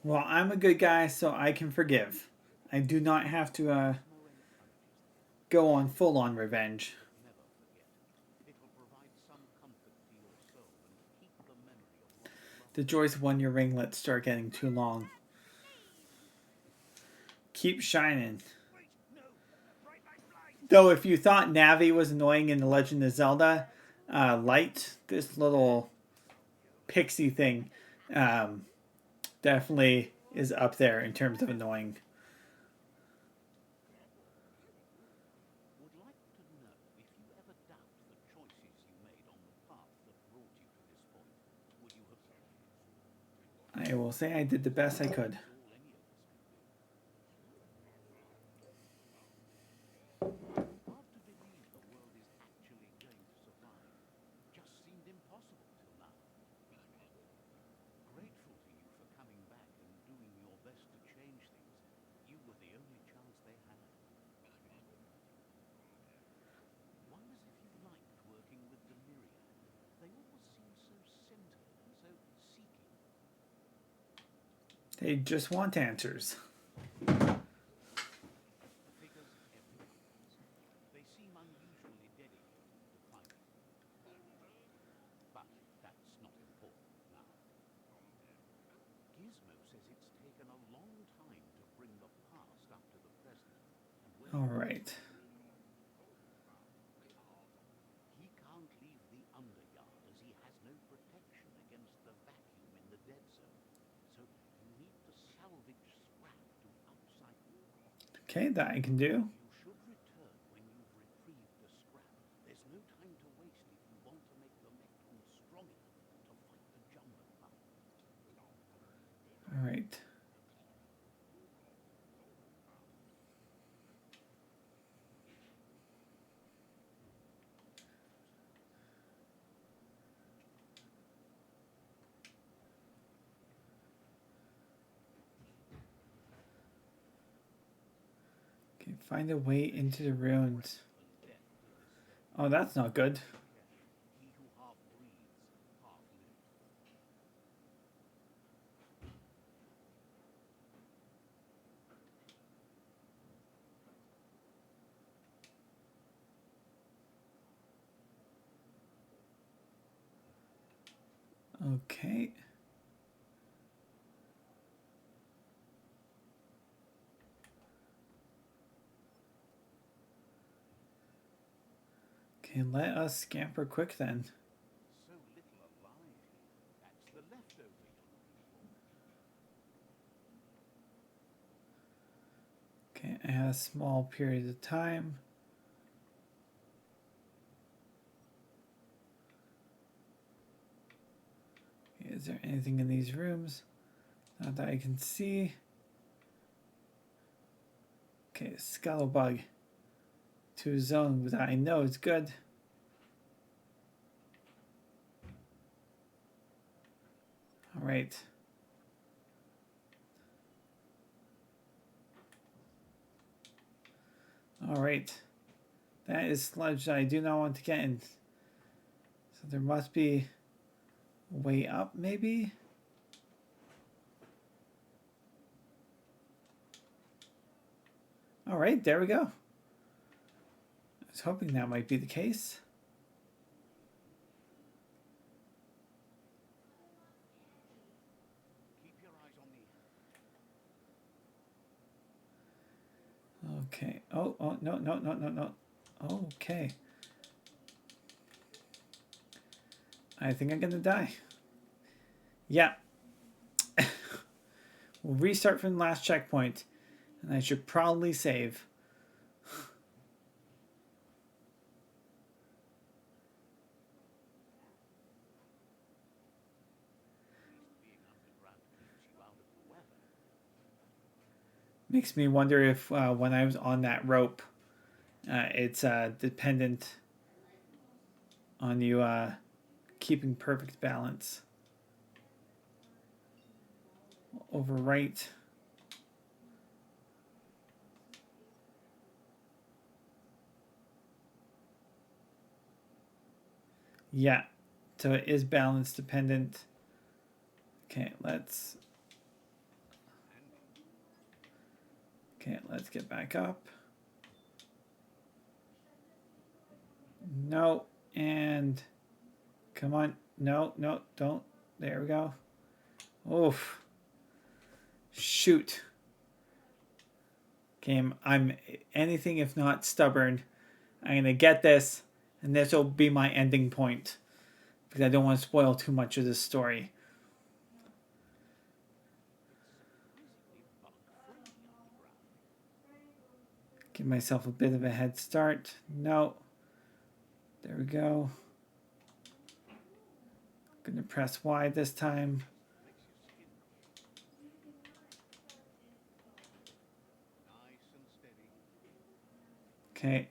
Well, I'm a good guy, so I can forgive. I do not have to Gizmo encourages that. go on full-on revenge. Never forget. It'll provide some comfort to your soul and keep the memory of what is loved. The joys of one-year ringlets start getting too long. Keep shining. Wait, no! Bright light blind! Though if you thought Navi was annoying in The Legend of Zelda, Light, this little pixie thing, definitely is up there in terms of annoying. Would like to know if you ever doubt the choices you made on the path that brought you to this point. Would you have... I will say I did the best I could. All any of us can do. Hard to believe the world is actually going to survive. Just seemed impossible till now. Grateful to you for coming back and doing your best to change things. You were the only chance they had. Wonders if you liked working with the Myriad. They always seem so centered and so seeking. They just want answers. Figures everything. They seem unusually dedicated to finding them. But that's not important now. Gizmo says it's taken a long time to bring the past up to the present. And All right. he can't leave the Underyard as he has no protection against the vacuum in the dead zone. So you need to salvage scrap to outside. Okay, that I can do. You should return when you've retrieved the scrap. There's no time to waste if you want to make the Mechton strong enough to fight the Jumbo Pup. All right. Okay, find a way into the ruins. Oh, that's not good. He who half breathes, half lives. Okay. Okay, let us scamper quick then. So little alive. That's the leftover you're looking for. Okay, I have a small period of time. Okay, is there anything in these rooms? Not that I can see. Okay, Scuttlebug. To a zone that I know is good. All right. All right. That is sludge that I do not want to get in. So there must be a way up, maybe? All right, there we go. I was hoping that might be the case. Keep your eyes on me. Okay. Oh, no. Okay. I think I'm gonna die. Yeah. We'll restart from the last checkpoint, and I should probably save. Being underground keeps you out of the weather. Makes me wonder if when I was on that rope, it's dependent on you keeping perfect balance. Overwrite. Yeah, so it is balance dependent. Okay, let's get back up. No, and come on. No, don't. There we go. Oof. Shoot. Okay, I'm anything if not stubborn. I'm gonna get this, and this will be my ending point, because I don't want to spoil too much of this story. Give myself a bit of a head start. No. There we go. Gonna press Y this time. Okay.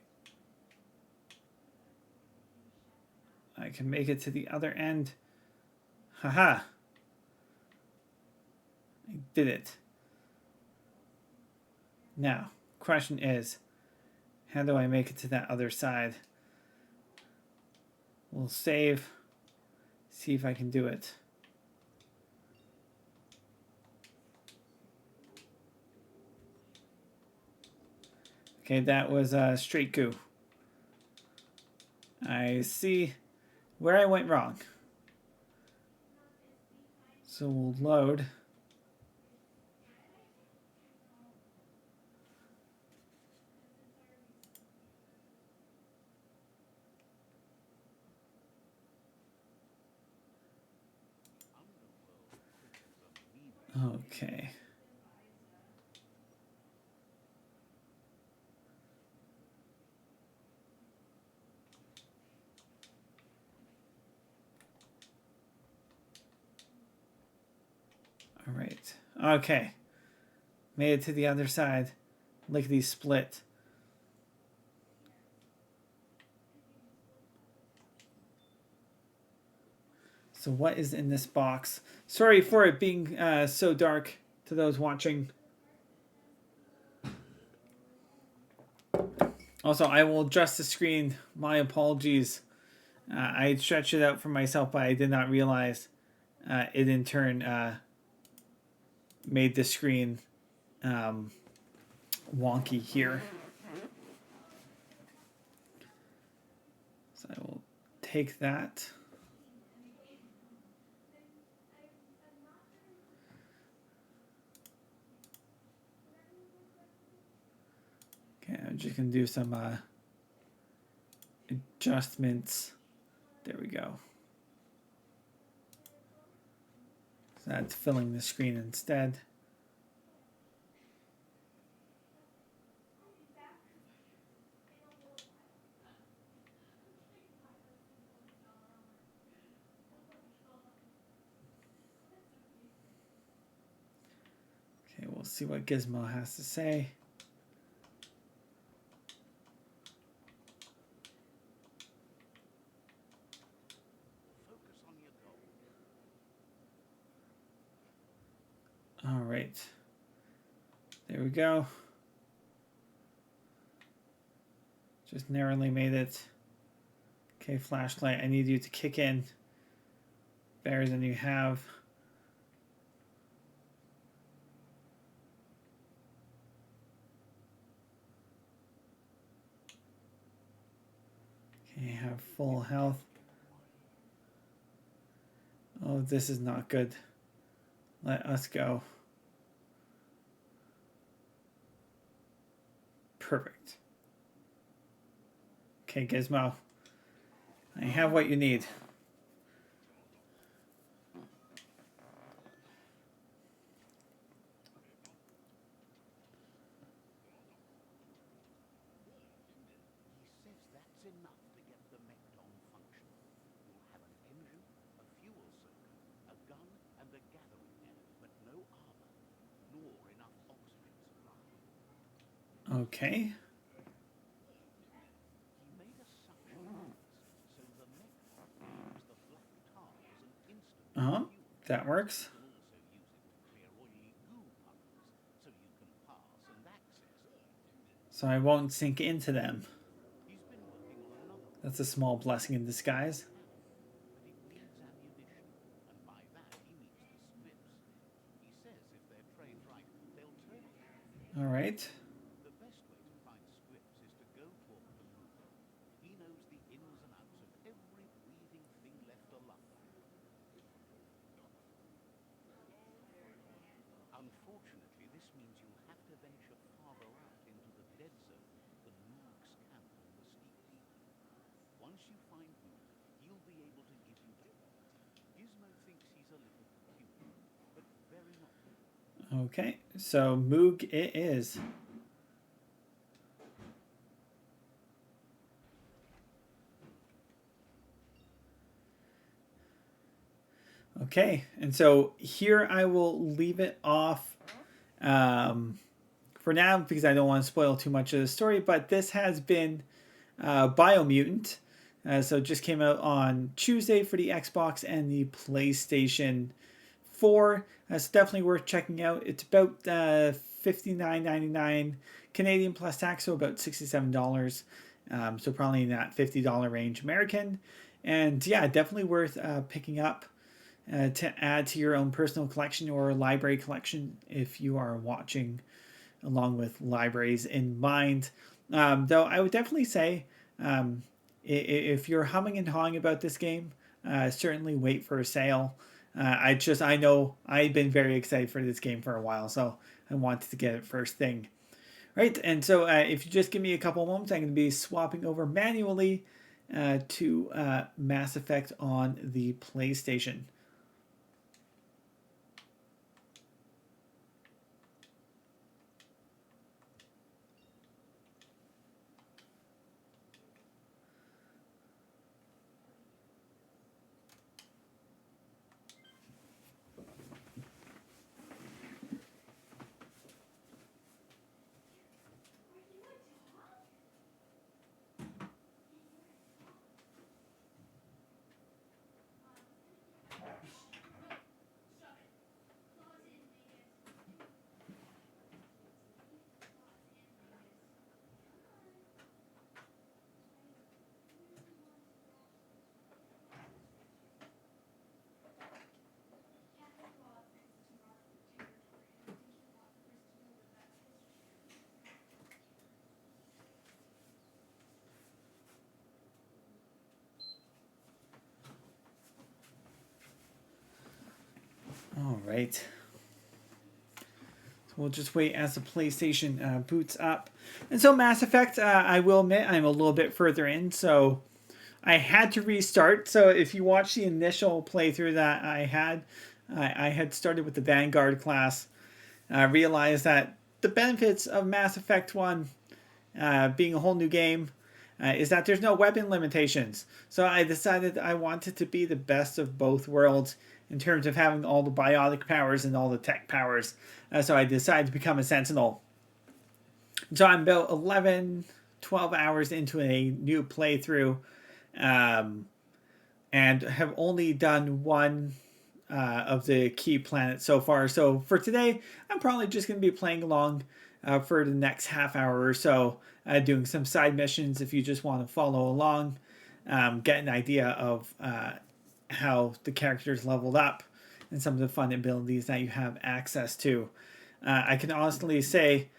I can make it to the other end. Haha. I did it. Now, question is, how do I make it to that other side? We'll save. See if I can do it. Okay, that was straight goo. I see where I went wrong. So we'll load. Okay. All right. Okay. Made it to the other side. Lickety split. So what is in this box? Sorry for it being so dark to those watching. Also, I will adjust the screen. My apologies. I stretched it out for myself, but I did not realize it in turn made the screen wonky here. So I will take that. Okay, I'm just going to do some adjustments. There we go. So that's filling the screen instead. Okay, we'll see what Gizmo has to say. All right. There we go. Just narrowly made it. Okay, flashlight, I need you to kick in. Better than you have. Okay, have full health. Oh, this is not good. Let us go. Perfect. Okay, Gizmo. I have what you need. Okay. He made a suction harness so the mech bot can use the black tar as an instant fuel. That works. You can also use it to clear oily goo puddles so you can pass and access. So I won't sink into them. He's been working on another one. That's a small blessing in disguise. But it needs ammunition, and by that he means the scripts. He says if they're trained right, they'll turn on you. All right. The best way to find scripts is to go talk to Moog. He knows the ins and outs of every breathing thing left alive. Unfortunately, this means you'll have to venture farther out into the dead zone than Moog's camp on the steep peak. Once you find Moog, he'll be able to give you the... Gizmo thinks he's a little peculiar, but very knowledgeable. Okay, so Moog it is. Okay, and so here I will leave it off for now because I don't want to spoil too much of the story, but this has been Biomutant. So it just came out on Tuesday for the Xbox and the PlayStation 4. It's definitely worth checking out. It's about $59.99 Canadian plus tax, so about $67. So probably in that $50 range American. And yeah, definitely worth picking up to add to your own personal collection or library collection if you are watching along with libraries in mind. Though I would definitely say if you're humming and hawing about this game, certainly wait for a sale. I know I've been very excited for this game for a while, so I wanted to get it first thing. Right, and so if you just give me a couple moments, I'm going to be swapping over manually to Mass Effect on the PlayStation. All right. So we'll just wait as the PlayStation boots up. And so Mass Effect, I will admit, I'm a little bit further in, so I had to restart. So if you watch the initial playthrough that I had started with the Vanguard class. Realized that the benefits of Mass Effect 1 being a whole new game is that there's no weapon limitations. So I decided I wanted to be the best of both worlds in terms of having all the biotic powers and all the tech powers. So I decided to become a Sentinel. So I'm about 11, 12 hours into a new playthrough and have only done one of the key planets so far. So for today, I'm probably just going to be playing along for the next half hour or so, doing some side missions if you just want to follow along, get an idea of how the characters leveled up and some of the fun abilities that you have access to. I can honestly say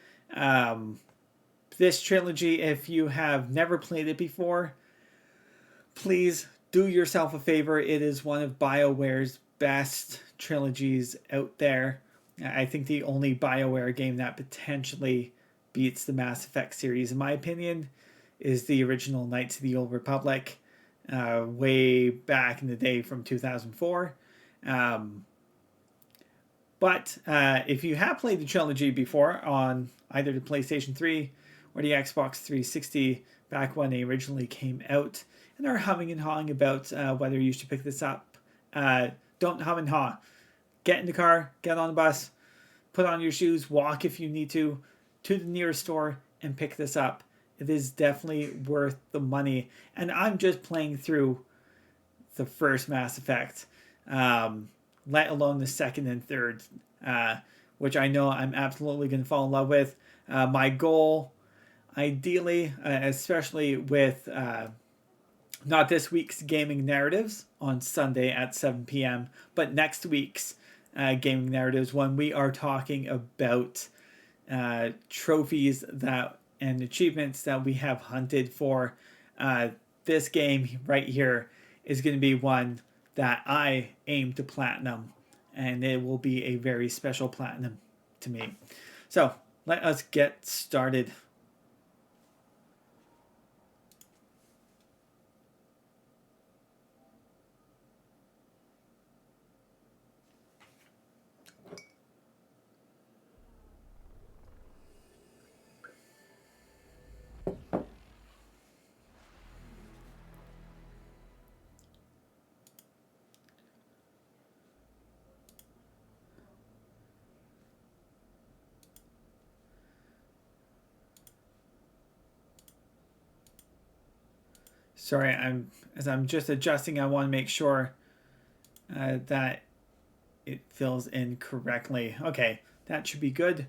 this trilogy, if you have never played it before, please do yourself a favor. It is one of BioWare's best trilogies out there. I think the only BioWare game that potentially beats the Mass Effect series, in my opinion, is the original Knights of the Old Republic, way back in the day from 2004. But if you have played the trilogy before on either the PlayStation 3 or the Xbox 360 back when they originally came out, and are humming and hawing about whether you should pick this up, don't hum and haw. Get in the car, get on the bus, put on your shoes, walk if you need to the nearest store, and pick this up. It is definitely worth the money. And I'm just playing through the first Mass Effect, let alone the second and third, which I know I'm absolutely going to fall in love with. My goal, ideally, especially with not this week's gaming narratives on Sunday at 7 p.m., but next week's gaming narratives when we are talking about trophies that and achievements that we have hunted for. This game right here is going to be one that I aim to platinum, and it will be a very special platinum to me. So let us get started. Sorry, as I'm just adjusting, I want to make sure that it fills in correctly. Okay, that should be good.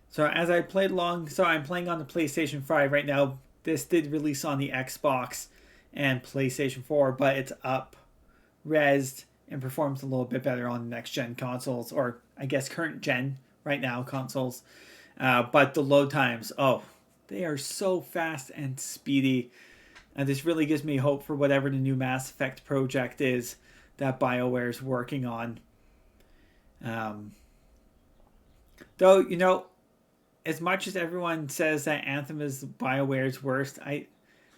So as I played along, so I'm playing on the PlayStation 5 right now. This did release on the Xbox and PlayStation 4, but it's up resed and performs a little bit better on next gen consoles, or I guess current gen right now consoles. But the load times, oh, they are so fast and speedy. And this really gives me hope for whatever the new Mass Effect project is that BioWare is working on. Though, you know, as much as everyone says that Anthem is BioWare's worst,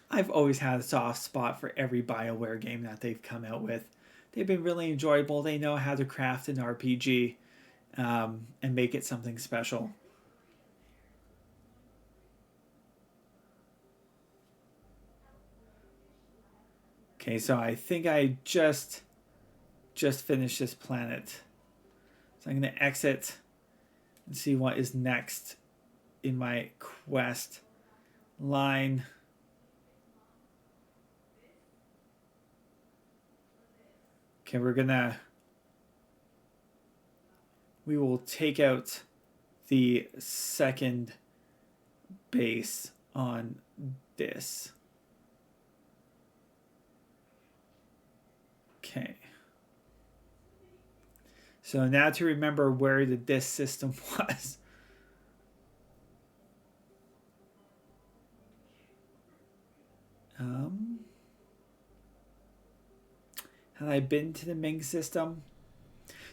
I've always had a soft spot for every BioWare game that they've come out with. They've been really enjoyable. They know how to craft an RPG and make it something special. Okay, so I think I just finished this planet. So I'm going to exit and see what is next in my quest line. Okay, we will take out the second base on this. Okay. So now to remember where the disk system was. Had I been to the Ming system?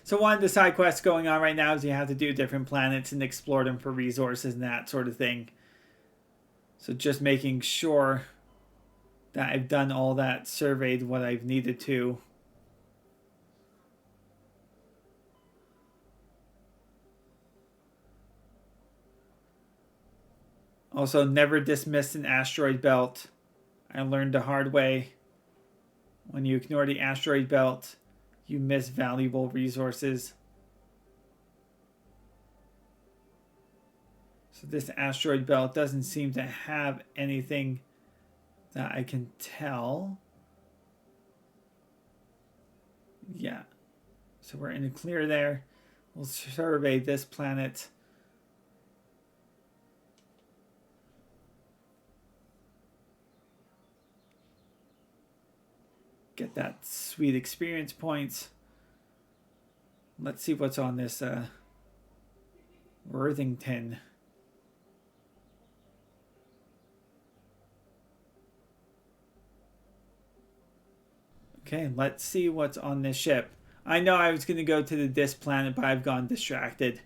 So one of the side quests going on right now is you have to do different planets and explore them for resources and that sort of thing. So just making sure that I've done all that, surveyed what I've needed to. Also, never dismiss an asteroid belt. I learned the hard way. When you ignore the asteroid belt, you miss valuable resources. So this asteroid belt doesn't seem to have anything that I can tell. Yeah. So we're in the clear there. We'll survey this planet. Get that sweet experience points. Let's see what's on this Worthington. Okay, let's see what's on this ship. I know I was going to go to the disk planet, but I've gone distracted.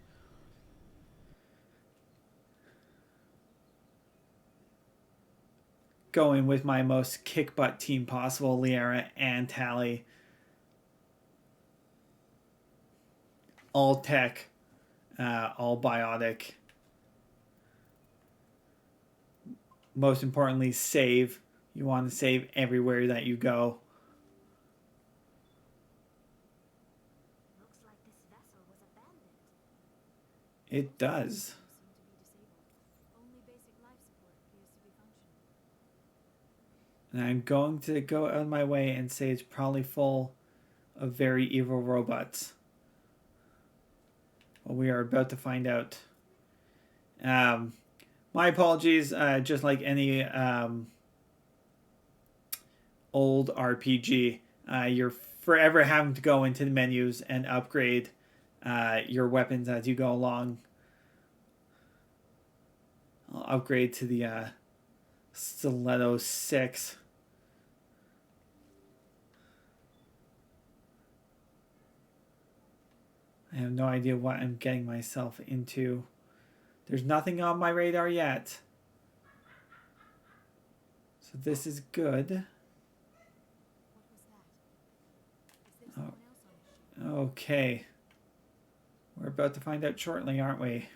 Going with my most kick-butt team possible, Liara and Tally. All tech, all biotic. most importantly, save. You want to save everywhere that you go. Looks like this vessel was abandoned. It does. Seem to be disabled. Only basic life support appears to be functioning. And I'm going to go out of my way and say it's probably full of very evil robots. Well, we are about to find out. My apologies, just like any old RPG, you're forever having to go into the menus and upgrade your weapons as you go along. I'll upgrade to the Stiletto 6. I have no idea what I'm getting myself into. There's nothing on my radar yet. So this is good. What was that? Is there someone else on the ship? Okay. We're about to find out shortly, aren't we?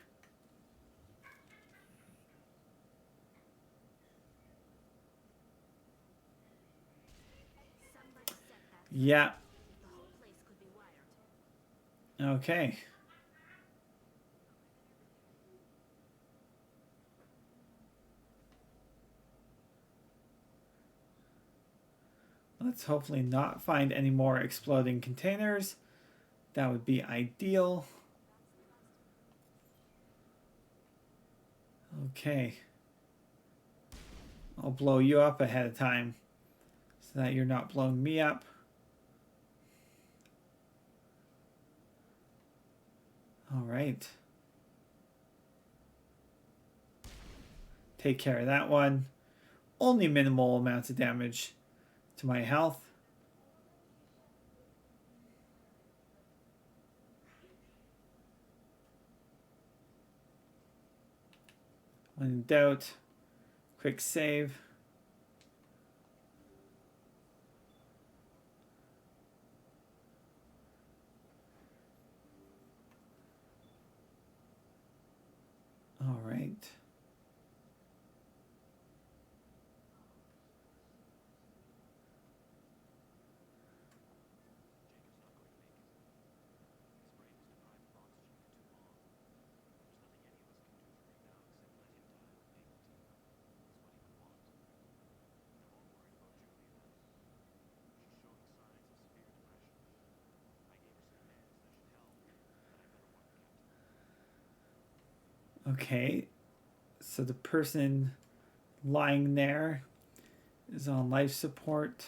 Somebody set that. Yeah. The whole place could be wired. Okay. Let's hopefully not find any more exploding containers. That would be ideal. Okay. I'll blow you up ahead of time so that you're not blowing me up. All right. Take care of that one. Only minimal amounts of damage to my health. When in doubt, quick save. All right. Okay, so the person lying there is on life support.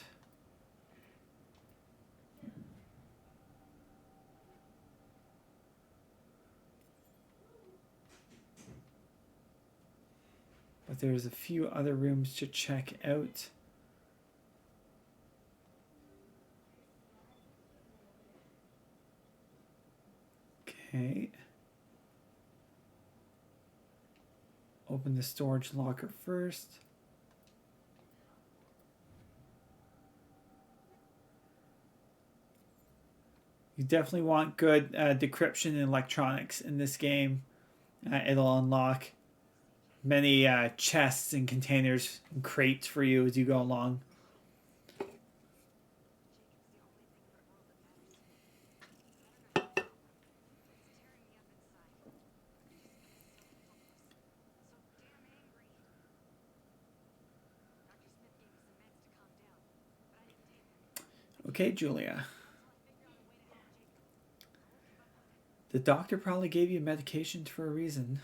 But there's a few other rooms to check out. Okay. Open the storage locker first. You definitely want good decryption in electronics in this game. It'll unlock many chests and containers and crates for you as you go along. Okay, Julia. The doctor probably gave you medications for a reason.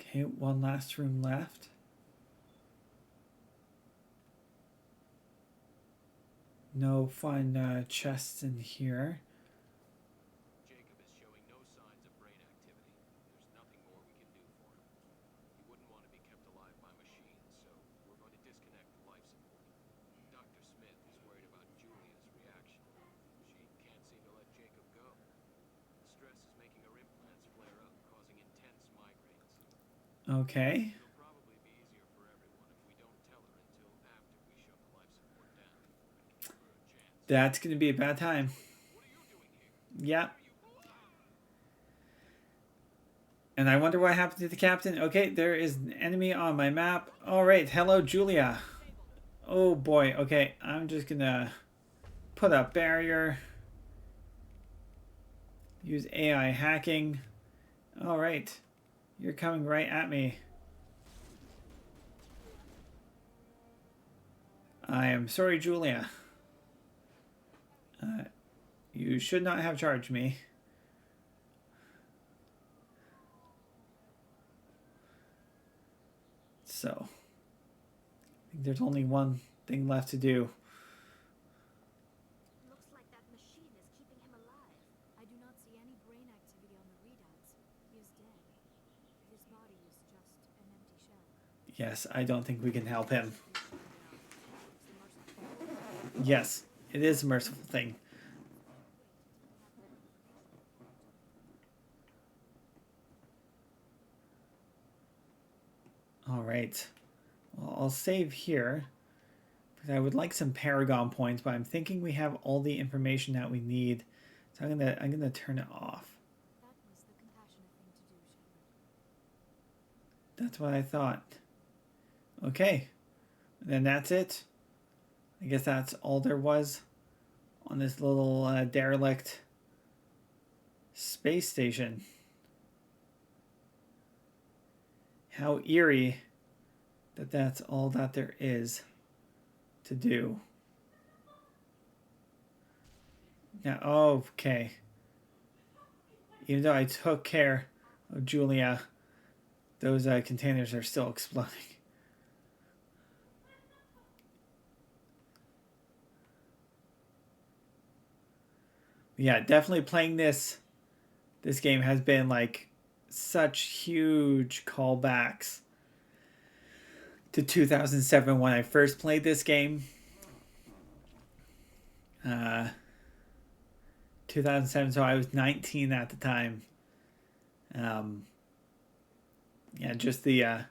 Okay, one last room left. No fun chests in here. Jacob is showing no signs of brain activity. There's nothing more we can do for him. He wouldn't want to be kept alive by machines, so we're going to disconnect the life support. Dr. Smith is worried about Julia's reaction. She can't seem to let Jacob go. The stress is making her implants flare up, causing intense migraines. Okay. It'll probably be easier for everyone if we don't tell her until after we shut the life support down. Give her a chance. That's going to be a bad time. What are you doing here? Yeah. And I wonder what happened to the captain. Okay, there is an enemy on my map. All right, hello, Julia. Oh boy. Okay, I'm just gonna put up barrier. Use AI hacking. All right, you're coming right at me. I am sorry, Julia. You should not have charged me. So, I think there's only one thing left to do. Looks like that machine is keeping him alive. I do not see any brain activity on the readouts. He is dead. His body is just an empty shell. Yes, I don't think we can help him. It's the merciful. Yes, it is a merciful thing. All right. Well, I'll save here because I would like some Paragon points, but I'm thinking we have all the information that we need. So I'm gonna turn it off. That was the compassionate thing to do, Shepard. That's what I thought. Okay. And then that's it. I guess that's all there was on this little derelict space station. How eerie that that's all that there is to do. Now, okay. Even though I took care of Julia, those containers are still exploding. Yeah, definitely playing this game has been like such huge callbacks to 2007 when I first played this game. 2007, so I was 19 at the time. Yeah, just the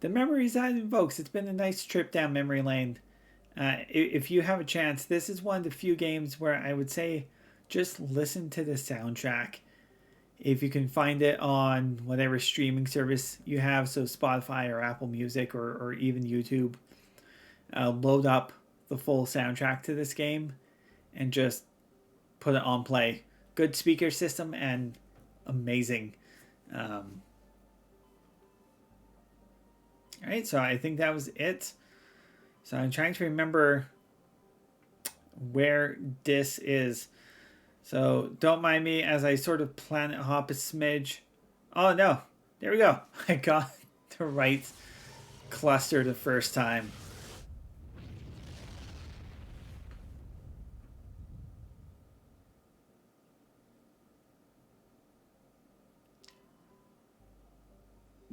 memories that it invokes. It's been a nice trip down memory lane. If you have a chance, this is one of the few games where I would say just listen to the soundtrack. If you can find it on whatever streaming service you have, so Spotify or Apple Music or even YouTube, load up the full soundtrack to this game and just put it on play. Good speaker system and amazing. All right, so I think that was it. So I'm trying to remember where this is. So don't mind me as I sort of planet hop a smidge. Oh no, there we go. I got the right cluster the first time.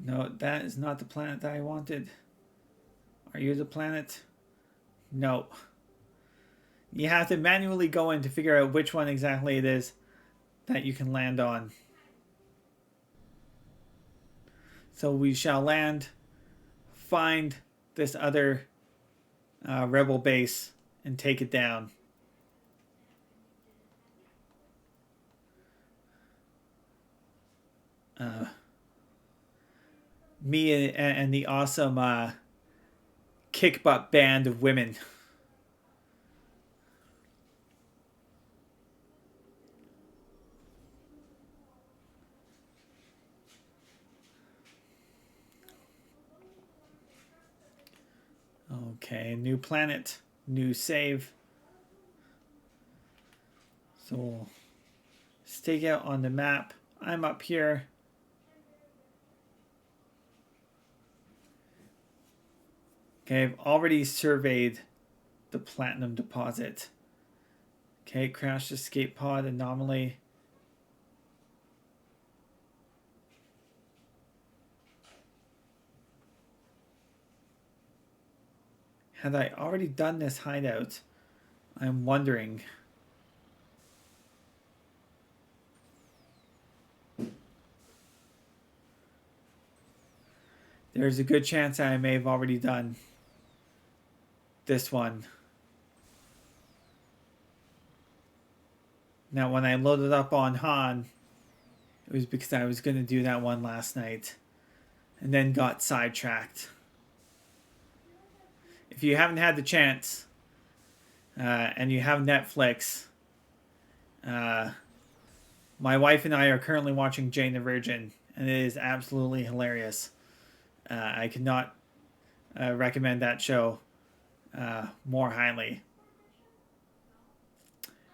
No, that is not the planet that I wanted. Are you the planet? No. You have to manually go in to figure out which one exactly it is that you can land on. So we shall land, find this other rebel base, and take it down. Me and the awesome kick butt band of women. Okay, new planet, new save. So we'll stake out on the map. I'm up here. Okay, I've already surveyed the platinum deposit. Okay, crash escape pod anomaly. Had I already done this hideout? I'm wondering. There's a good chance I may have already done this one. Now, when I loaded up on Han, it was because I was going to do that one last night and then got sidetracked. If you haven't had the chance and you have Netflix, my wife and I are currently watching Jane the Virgin, and it is absolutely hilarious. I could not recommend that show more highly.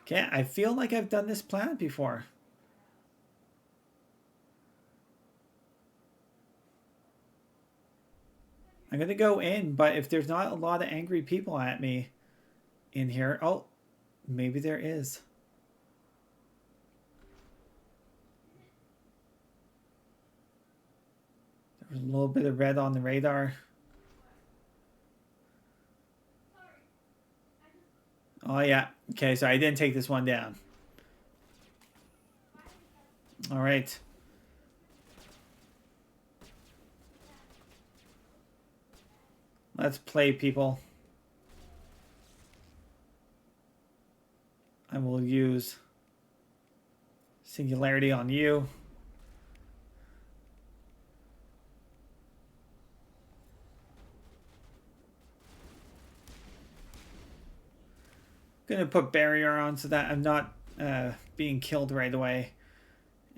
Okay, I feel like I've done this planet before. I'm going to go in, but if there's not a lot of angry people at me in here... Oh, maybe there is. There's a little bit of red on the radar. Oh, yeah. Okay, so I didn't take this one down. All right. Let's play, people. I will use Singularity on you. Gonna put barrier on so that I'm not being killed right away.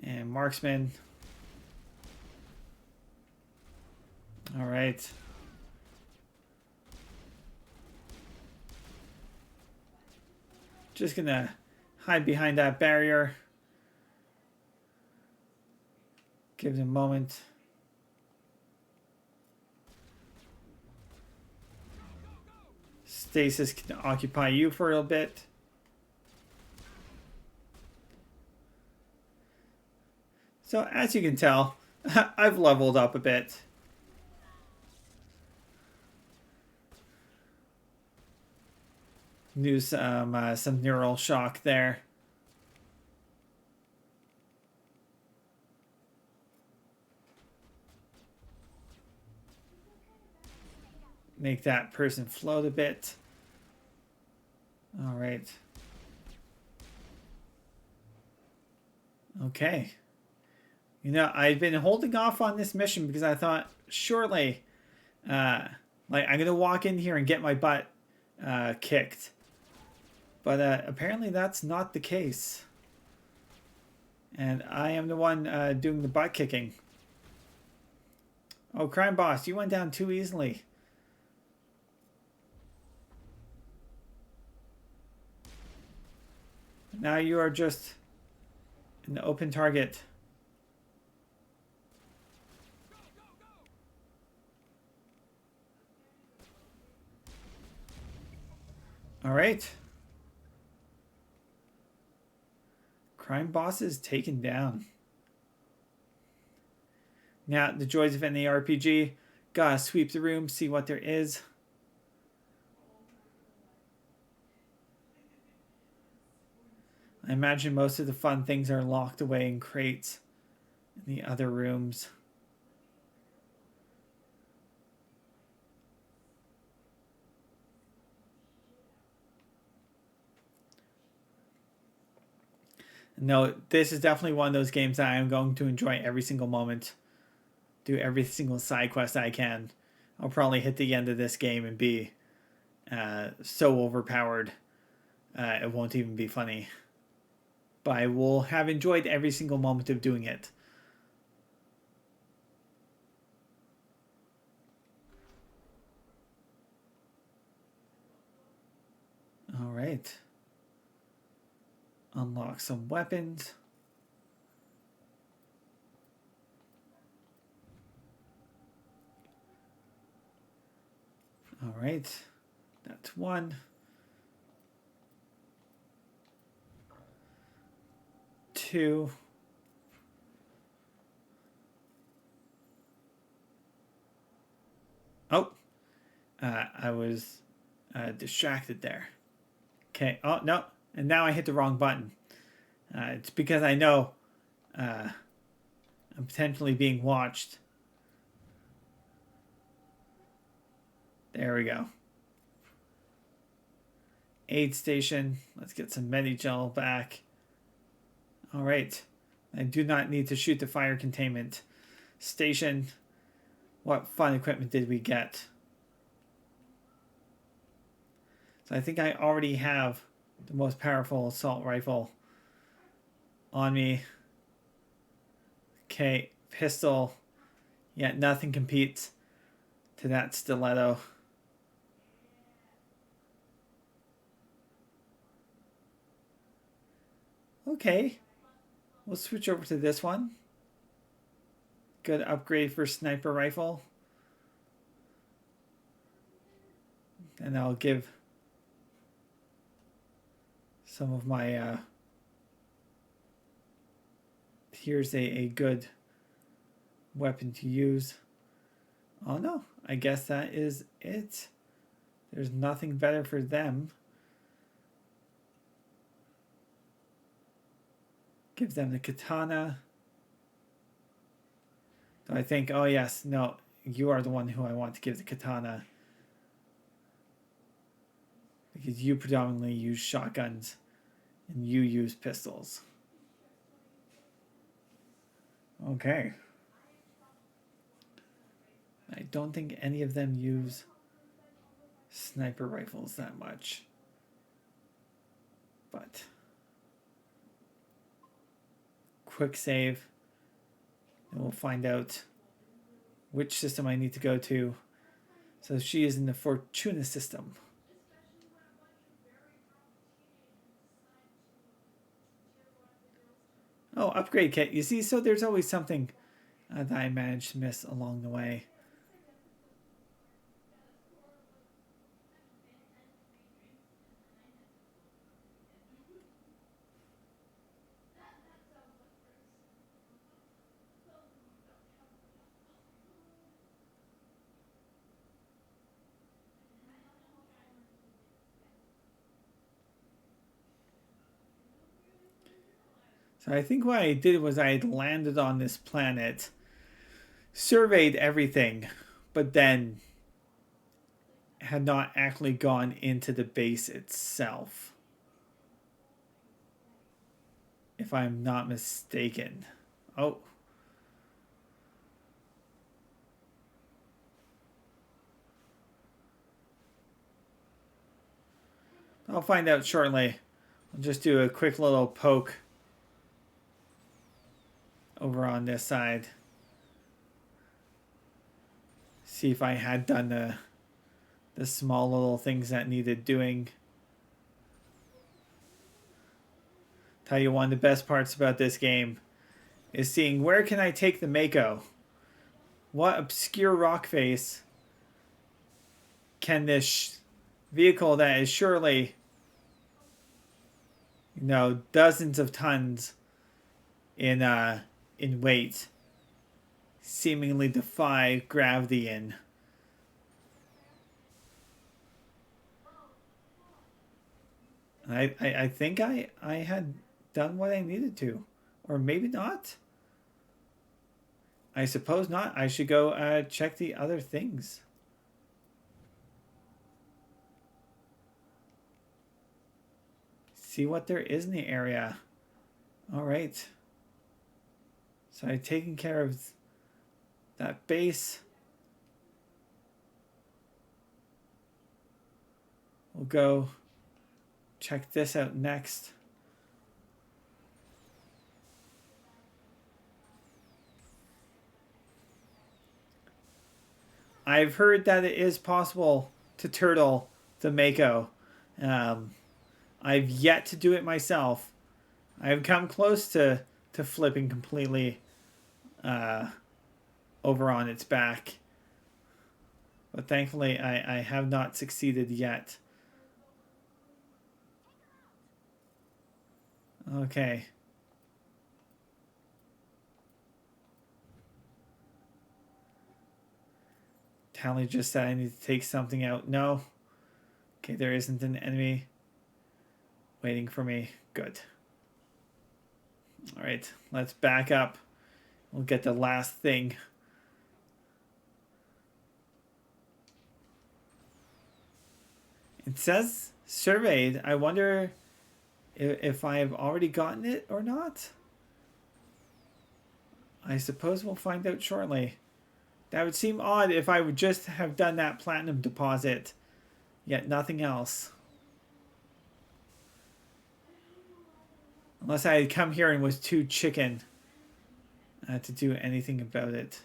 And marksman. All right. Just gonna hide behind that barrier. Give it a moment. Stasis can occupy you for a little bit. So as you can tell, I've leveled up a bit. Do some neural shock there. Make that person float a bit. All right. Okay. You know, I've been holding off on this mission because I thought, surely, like, I'm going to walk in here and get my butt kicked. But apparently that's not the case. And I am the one doing the butt kicking. Oh, crime boss, you went down too easily. Now you are just an open target. All right. Crime boss is taken down. Now, the joys of any RPG. Gotta sweep the room, see what there is. I imagine most of the fun things are locked away in crates in the other rooms. No, this is definitely one of those games that I am going to enjoy every single moment. Do every single side quest I can. I'll probably hit the end of this game and be so overpowered it won't even be funny. But I will have enjoyed every single moment of doing it. All right. Unlock some weapons. All right. That's one. 2. Oh, I was distracted there. Okay. Oh, no. And now I hit the wrong button. It's because I know I'm potentially being watched. There we go. Aid station. Let's get some Medigel back. All right. I do not need to shoot the fire containment station. What fun equipment did we get? So I think I already have the most powerful assault rifle on me. Okay, pistol. Yeah, nothing competes to that stiletto. Okay, we'll switch over to this one. Good upgrade for sniper rifle. And I'll give some of my here's a good weapon to use. Oh no, I guess that is it. There's nothing better for them. Give them the katana. So I think, oh yes, no, you are the one who I want to give the katana. Because you predominantly use shotguns and you use pistols. Okay. I don't think any of them use sniper rifles that much. But quick save. And we'll find out which system I need to go to. So she is in the Fortuna system. Oh, upgrade kit. You see, so there's always something that I managed to miss along the way. So I think what I did was I landed on this planet, surveyed everything, but then had not actually gone into the base itself. If I'm not mistaken. Oh. I'll find out shortly. I'll just do a quick little poke over on this side. See if I had done the small little things that needed doing. Tell you one of the best parts about this game is seeing where can I take the Mako? What obscure rock face can this vehicle that is surely, you know, dozens of tons in weight seemingly defy gravity in? I think I had done what I needed to. Or maybe not. I suppose not. I should go check the other things. See what there is in the area. Alright. So I've taken care of that base. We'll go check this out next. I've heard that it is possible to turtle the Mako. I've yet to do it myself. I've come close to flipping completely over on its back. But thankfully, I have not succeeded yet. Okay. Tally just said I need to take something out. No. Okay, there isn't an enemy waiting for me. Good. Alright, let's back up. We'll get the last thing. It says surveyed. I wonder if I've already gotten it or not. I suppose we'll find out shortly. That would seem odd if I would just have done that platinum deposit, yet nothing else. Unless I had come here and was too chicken to do anything about it.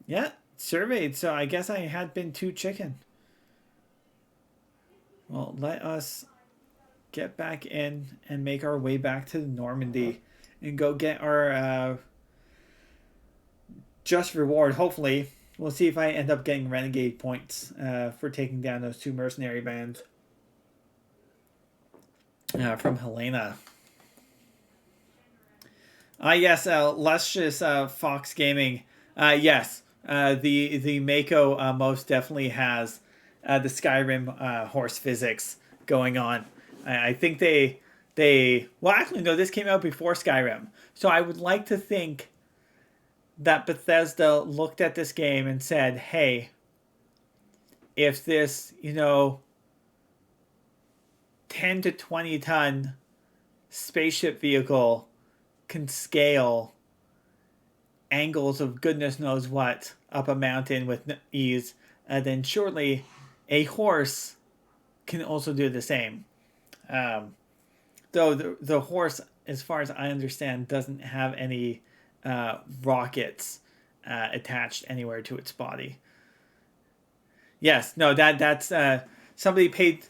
Yeah, surveyed, so I guess I had been too chicken. Well, let us get back in and make our way back to Normandy and go get our just reward. Hopefully, we'll see if I end up getting renegade points for taking down those 2 mercenary bands from Helena. Yes, Luscious Fox Gaming. Yes, the Mako most definitely has the Skyrim horse physics going on. I think they well, actually no, this came out before Skyrim, so I would like to think that Bethesda looked at this game and said, hey, if this 10 to 20 ton spaceship vehicle can scale angles of goodness knows what up a mountain with ease, then surely a horse can also do the same. Though the horse, as far as I understand, doesn't have any rockets attached anywhere to its body. Yes, no, that's somebody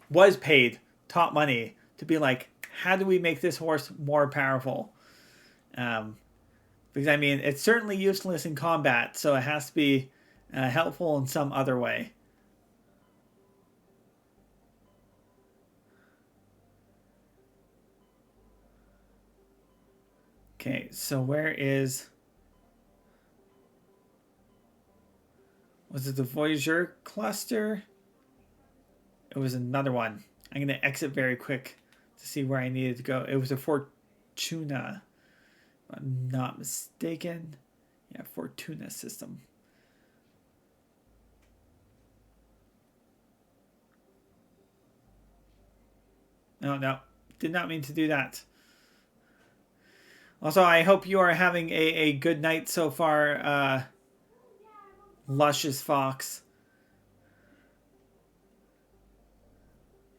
was paid top money to be like, how do we make this horse more powerful? Because I mean, it's certainly useless in combat, so it has to be helpful in some other way. Okay, so where is... Was it the Voyager cluster? It was another one. I'm going to exit very quick to see where I needed to go. It was a Fortuna, if I'm not mistaken. Yeah, Fortuna system. No, did not mean to do that. Also, I hope you are having a good night so far, Luscious Fox.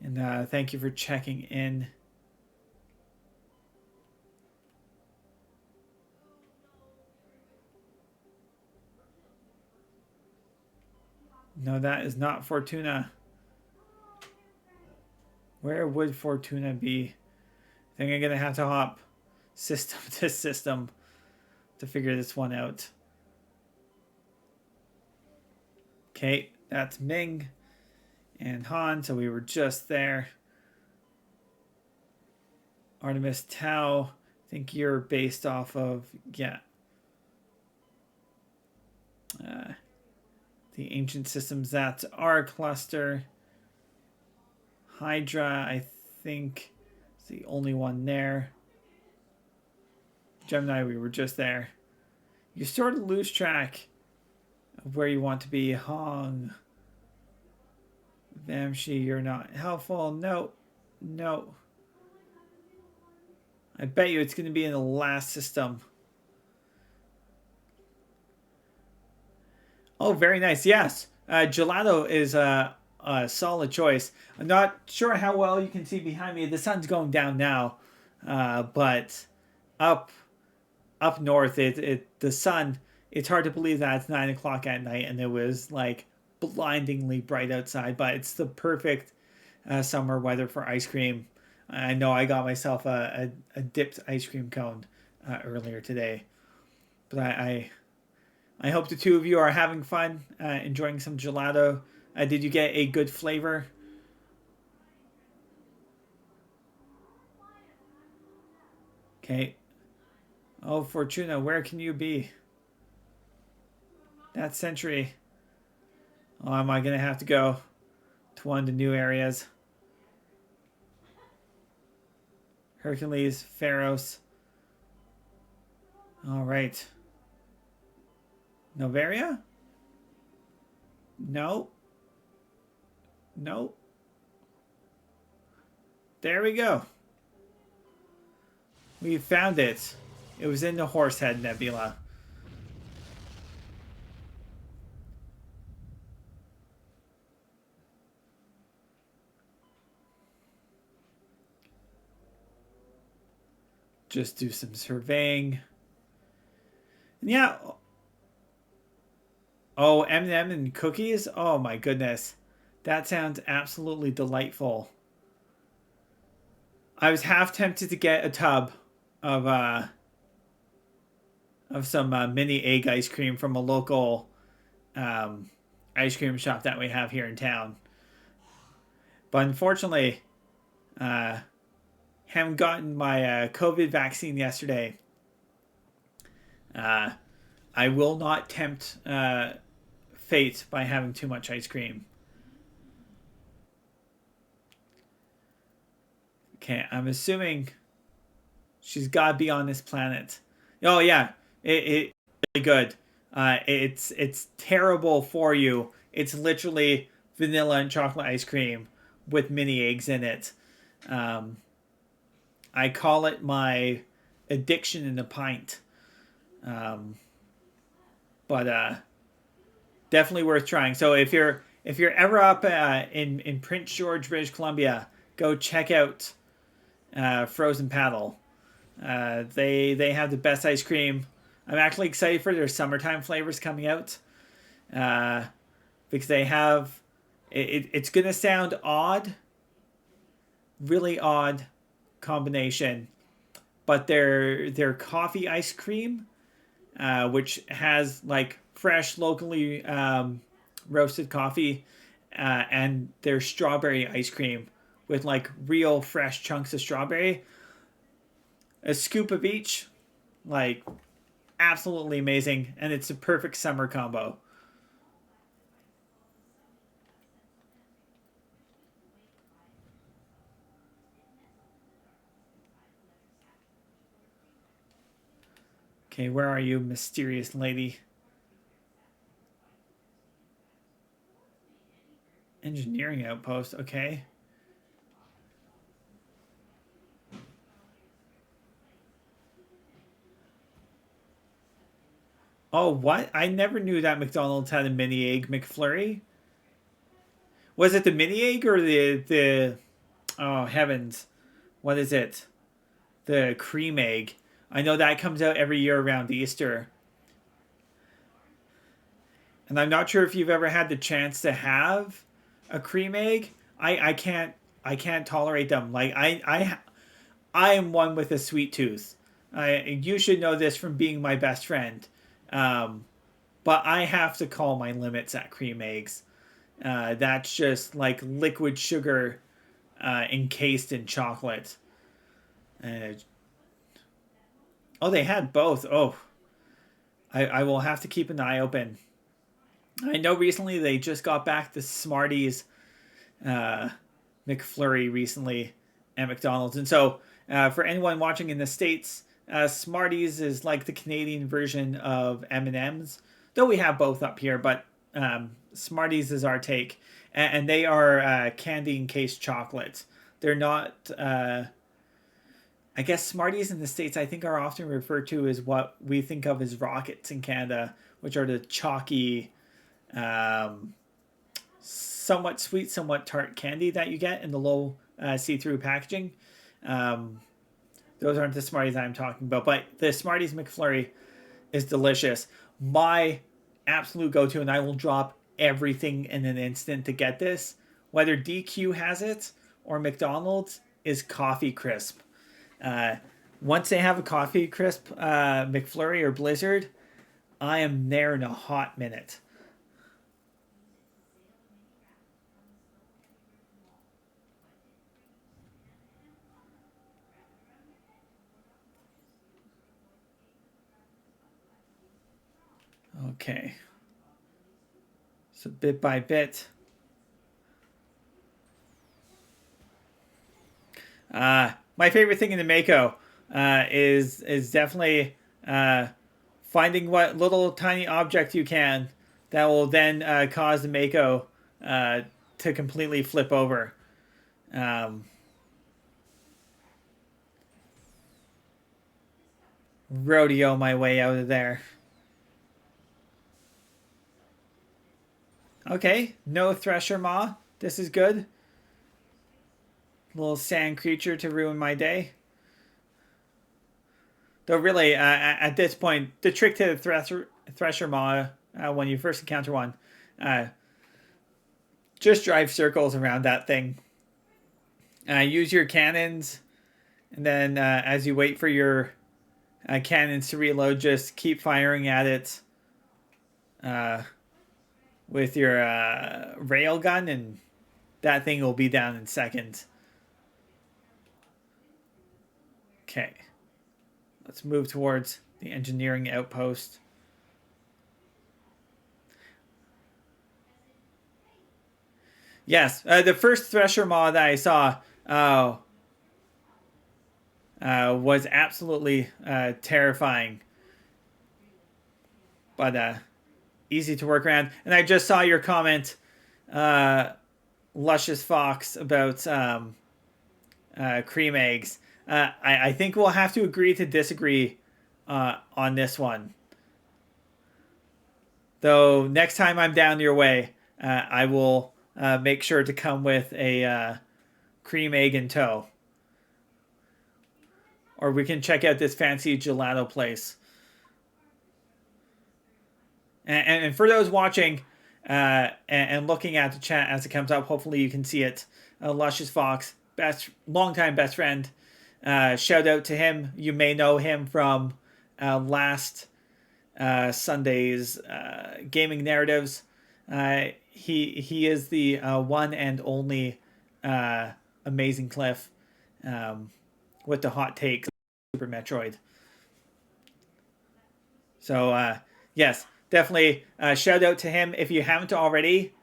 And thank you for checking in. No, that is not Fortuna. Where would Fortuna be? I think I'm going to have to hop system to system to figure this one out. Okay, that's Ming and Han, so we were just there. Artemis Tau, I think you're based off of, yeah. The ancient systems, that's our cluster. Hydra, I think, is the only one there. Gemini, we were just there. You sort of lose track of where you want to be. Hong. Vamshi, you're not helpful. No. I bet you it's going to be in the last system. Oh, very nice. Yes. Gelato is a solid choice. I'm not sure how well you can see behind me. The sun's going down now. But up north, the sun, it's hard to believe that it's 9 o'clock at night and it was like blindingly bright outside, but it's the perfect summer weather for ice cream. I know I got myself a dipped ice cream cone earlier today, but I hope the two of you are having fun, enjoying some gelato. Did you get a good flavor? Okay. Oh, Fortuna, where can you be? That century. Oh, am I going to have to go to one of the new areas? Hercules, Pharos. All right. Novaria? No. There we go. We found it. It was in the Horsehead Nebula. Just do some surveying. And yeah. Oh, M&M and cookies? Oh my goodness. That sounds absolutely delightful. I was half tempted to get a tub of some mini egg ice cream from a local ice cream shop that we have here in town. But unfortunately, haven't gotten my COVID vaccine yesterday. I will not tempt fate by having too much ice cream. Okay, I'm assuming she's got to be on this planet. Oh yeah, it's really good. It's terrible for you. It's literally vanilla and chocolate ice cream with mini eggs in it. I call it my addiction in a pint. But definitely worth trying. So if you're ever up in Prince George, British Columbia, go check out Frozen Paddle. They have the best ice cream. I'm actually excited for their summertime flavors coming out because they have it's gonna sound odd, really odd combination, but their coffee ice cream, which has like fresh locally roasted coffee, and their strawberry ice cream with like real fresh chunks of strawberry, a scoop of each, like absolutely amazing, and it's a perfect summer combo. Okay, where are you, mysterious lady? Engineering outpost, okay. Oh, what? I never knew that McDonald's had a mini egg McFlurry. Was it the mini egg or the oh heavens, what is it? The cream egg. I know that comes out every year around Easter. And I'm not sure if you've ever had the chance to have a cream egg. I can't tolerate them. Like I am one with a sweet tooth. You should know this from being my best friend. But I have to call my limits at cream eggs. That's just like liquid sugar encased in chocolate. Oh, they had both. Oh, I will have to keep an eye open. I know recently they just got back the Smarties McFlurry recently at McDonald's. And so for anyone watching in the States, Smarties is like the Canadian version of M&M's, though we have both up here, but Smarties is our take. And they are candy encased chocolate. They're not... I guess Smarties in the States, I think, are often referred to as what we think of as Rockets in Canada, which are the chalky, somewhat sweet, somewhat tart candy that you get in the low see-through packaging. Those aren't the Smarties I'm talking about, but the Smarties McFlurry is delicious. My absolute go-to, and I will drop everything in an instant to get this, whether DQ has it or McDonald's, is Coffee Crisp. Once they have a Coffee Crisp McFlurry or Blizzard, I am there in a hot minute. Okay. So bit by bit. My favorite thing in the Mako is definitely finding what little tiny object you can that will then cause the Mako to completely flip over. rodeo my way out of there. Okay, no Thresher Maw. This is good. Little sand creature to ruin my day. Though really, at this point, the trick to the Thresher Maw, when you first encounter one, just drive circles around that thing. Use your cannons, and then as you wait for your cannons to reload, just keep firing at it with your railgun, and that thing will be down in seconds. Okay. Let's move towards the engineering outpost. Yes, the first Thresher Maw that I saw was absolutely terrifying. But easy to work around. And I just saw your comment, Luscious Fox, about cream eggs. I think we'll have to agree to disagree on this one. Though next time I'm down your way, I will make sure to come with a cream egg in tow. Or we can check out this fancy gelato place. And for those watching and looking at the chat as it comes up, hopefully you can see it. Luscious Fox, longtime best friend. Shout out to him. You may know him from last Sunday's gaming narratives. He is the one and only Amazing Cliff with the hot takes Super Metroid. So yes, definitely shout out to him. If you haven't already,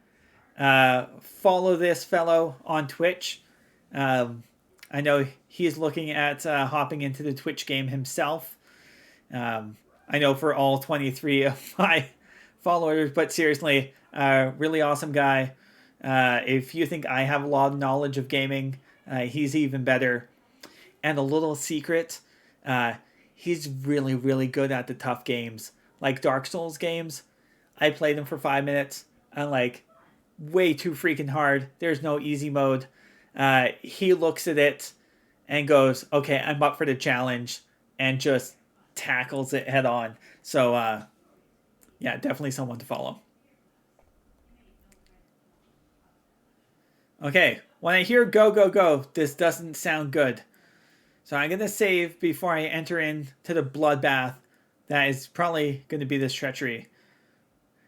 follow this fellow on Twitch. I know he's looking at hopping into the Twitch game himself. I know for all 23 of my followers, but seriously, really awesome guy. If you think I have a lot of knowledge of gaming, he's even better. And a little secret, he's really, really good at the tough games. Like Dark Souls games, I played them for 5 minutes. I'm like, way too freaking hard. There's no easy mode. He looks at it and goes, okay, I'm up for the challenge, and just tackles it head on. So, yeah, definitely someone to follow. Okay, when I hear go, go, go, this doesn't sound good. So I'm going to save before I enter into the bloodbath that is probably going to be this treachery.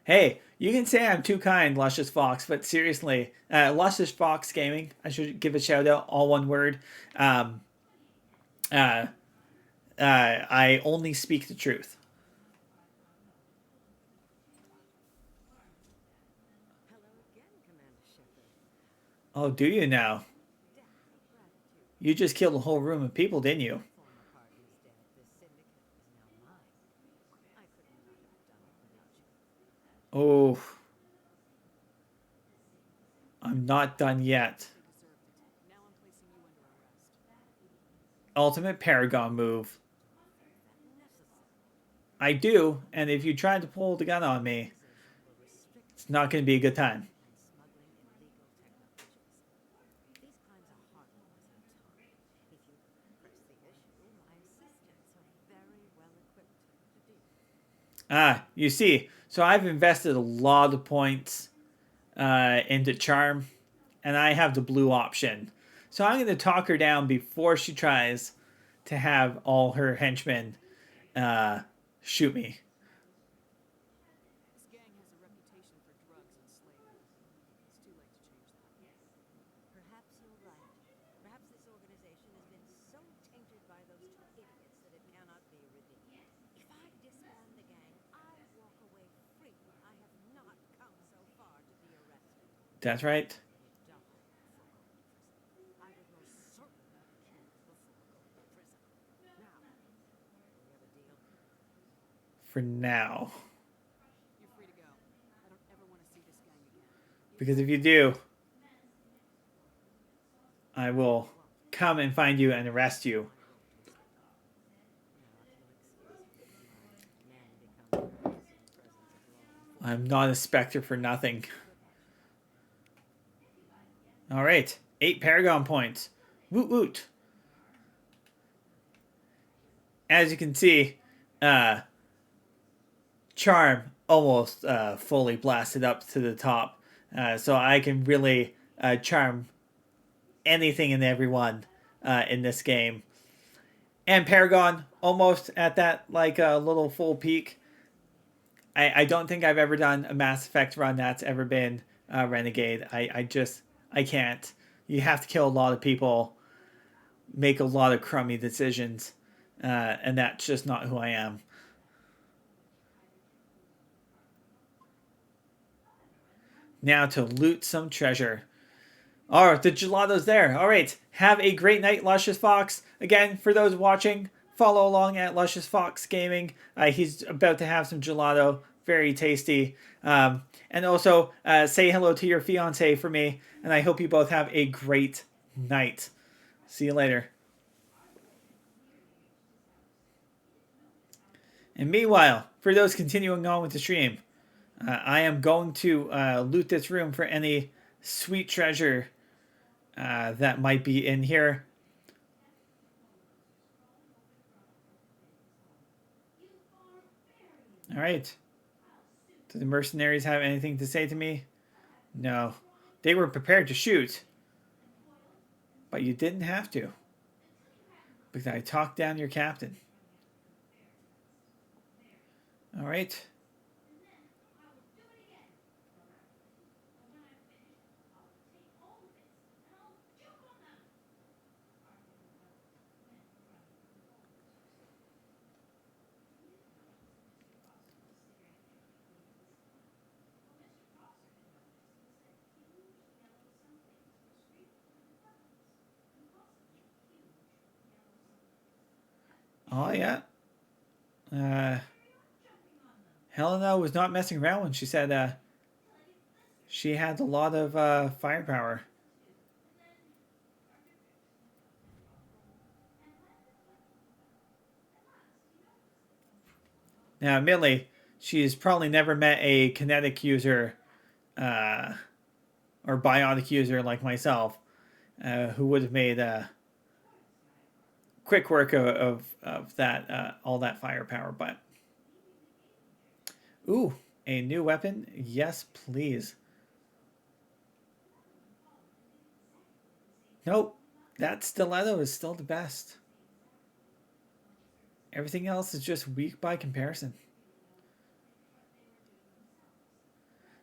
Hey, you can say I'm too kind, Luscious Fox, but seriously, Luscious Fox Gaming, I should give a shout out, all one word. I only speak the truth. Oh, do you now? You just killed a whole room of people, didn't you? Oh. I'm not done yet. Ultimate Paragon move. I do, and if you try to pull the gun on me, it's not going to be a good time. You see, so I've invested a lot of points into Charm, and I have the blue option. So I'm going to talk her down before she tries to have all her henchmen shoot me. This gang has a reputation for drugs and slavery. It's too late to change that. Perhaps you're right. Perhaps this organization has been so tainted by those two idiots that it cannot be redeemed. If I disband the gang, I walk away free. I have not come so far to be arrested. That's right. I would most certainly kill before going to prison. Now, we have a deal. For now. You're free to go. I don't ever want to see this gang again. Because if you do, I will come and find you and arrest you. I'm not a specter for nothing. All right, 8 Paragon points. Woot woot. As you can see, Charm almost fully blasted up to the top. So I can really charm anything and everyone in this game. And Paragon almost at that like little full peak. I don't think I've ever done a Mass Effect run that's ever been Renegade. I can't. You have to kill a lot of people, make a lot of crummy decisions, and that's just not who I am. Now to loot some treasure. Oh, the gelato's there. All right. Have a great night, Luscious Fox. Again, for those watching, follow along at Luscious Fox Gaming. He's about to have some gelato. Very tasty. And also, say hello to your fiance for me. And I hope you both have a great night. See you later. And meanwhile, for those continuing on with the stream, I am going to loot this room for any sweet treasure that might be in here. All right. Do the mercenaries have anything to say to me? No. They were prepared to shoot. But you didn't have to. Because I talked down your captain. All right. Oh, yeah. Helena was not messing around when she said she had a lot of firepower. Now, admittedly, she's probably never met a kinetic user or biotic user like myself who would have made quick work of that all that firepower. But ooh, a new weapon? Yes, please. Nope, that stiletto is still the best. Everything else is just weak by comparison.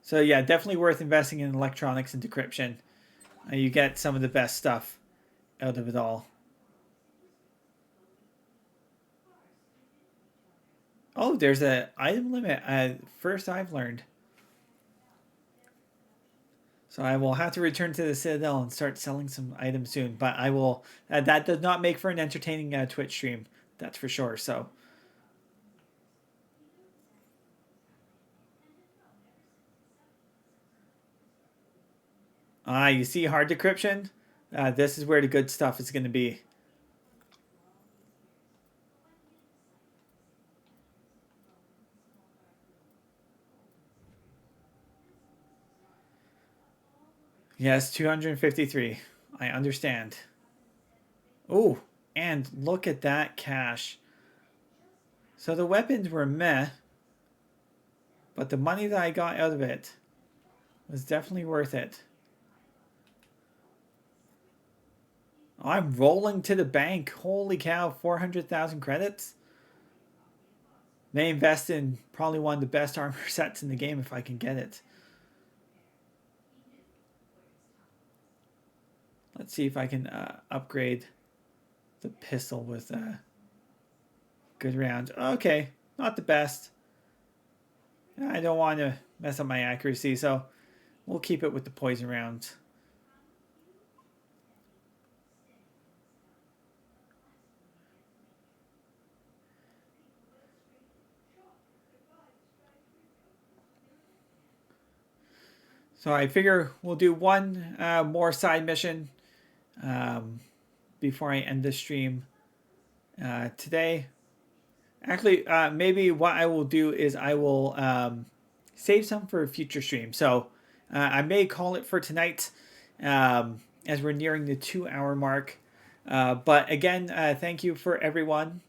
So yeah, definitely worth investing in electronics and decryption. You get some of the best stuff out of it all. Oh, there's an item limit. First I've learned. So I will have to return to the Citadel and start selling some items soon. But I will. That does not make for an entertaining Twitch stream. That's for sure. So. You see hard decryption? This is where the good stuff is going to be. Yes, 253. I understand. Oh, and look at that cash. So the weapons were meh, but the money that I got out of it was definitely worth it. I'm rolling to the bank. Holy cow, 400,000 credits? May invest in probably one of the best armor sets in the game if I can get it. Let's see if I can upgrade the pistol with good rounds. Okay, not the best. I don't want to mess up my accuracy, so we'll keep it with the poison rounds. So I figure we'll do one more side mission before I end the stream today. Actually, maybe what I will do is I will save some for a future stream. So I may call it for tonight as we're nearing the 2-hour mark. But again, thank you for everyone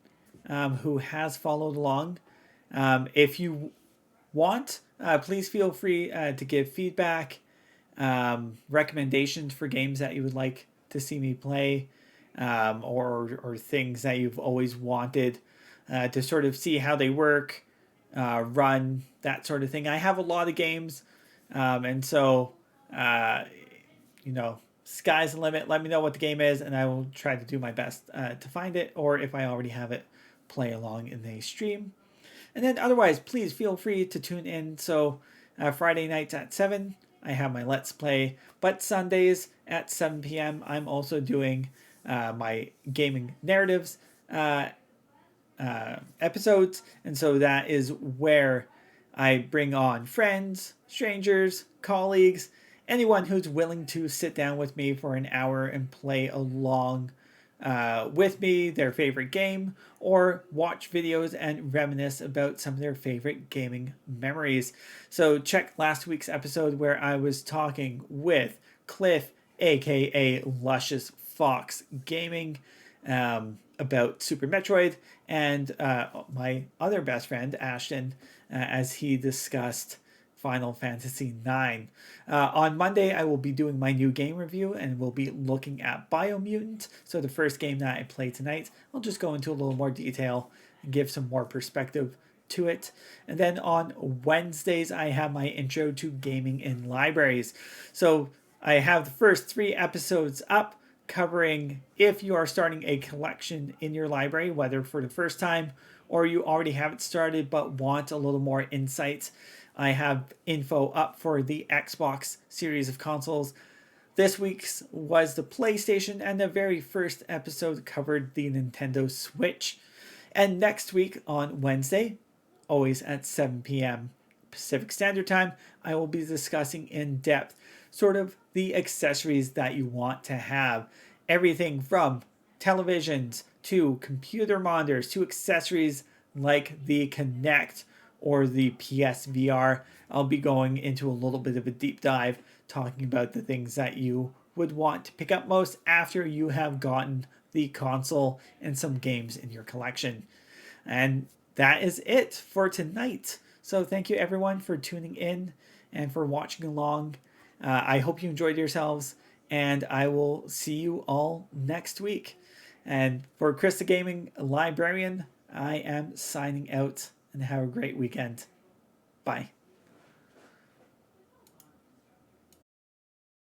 who has followed along. If you want, please feel free to give feedback, recommendations for games that you would like to see me play, or things that you've always wanted to sort of see how they work, run, that sort of thing. I have a lot of games, and so sky's the limit. Let me know what the game is, and I will try to do my best to find it, or if I already have it, play along in the stream. And then otherwise, please feel free to tune in. So Friday nights at 7, I have my Let's Play. But Sundays at 7 p.m., I'm also doing my gaming narratives episodes. And so that is where I bring on friends, strangers, colleagues, anyone who's willing to sit down with me for an hour and play along with me their favorite game, or watch videos and reminisce about some of their favorite gaming memories. So check last week's episode where I was talking with Cliff, aka Luscious Fox Gaming, about Super Metroid, and my other best friend Ashton, as he discussed Final Fantasy IX. On Monday, I will be doing my new game review, and we'll be looking at Biomutant. So the first game that I played tonight, I'll just go into a little more detail and give some more perspective to it. And then on Wednesdays, I have my intro to gaming in libraries. So I have the first 3 episodes up, covering if you are starting a collection in your library, whether for the first time or you already have it started but want a little more insight. I have info up for the Xbox series of consoles. This week's was the PlayStation, and the very first episode covered the Nintendo Switch. And next week on Wednesday, always at 7 p.m. Pacific Standard Time, I will be discussing in depth sort of the accessories that you want to have. Everything from televisions to computer monitors to accessories like the Kinect or the PSVR. I'll be going into a little bit of a deep dive talking about the things that you would want to pick up most after you have gotten the console and some games in your collection. And that is it for tonight. So thank you everyone for tuning in and for watching along. I hope you enjoyed yourselves, and I will see you all next week. And for Chris the Gaming Librarian, I am signing out, and have a great weekend. Bye.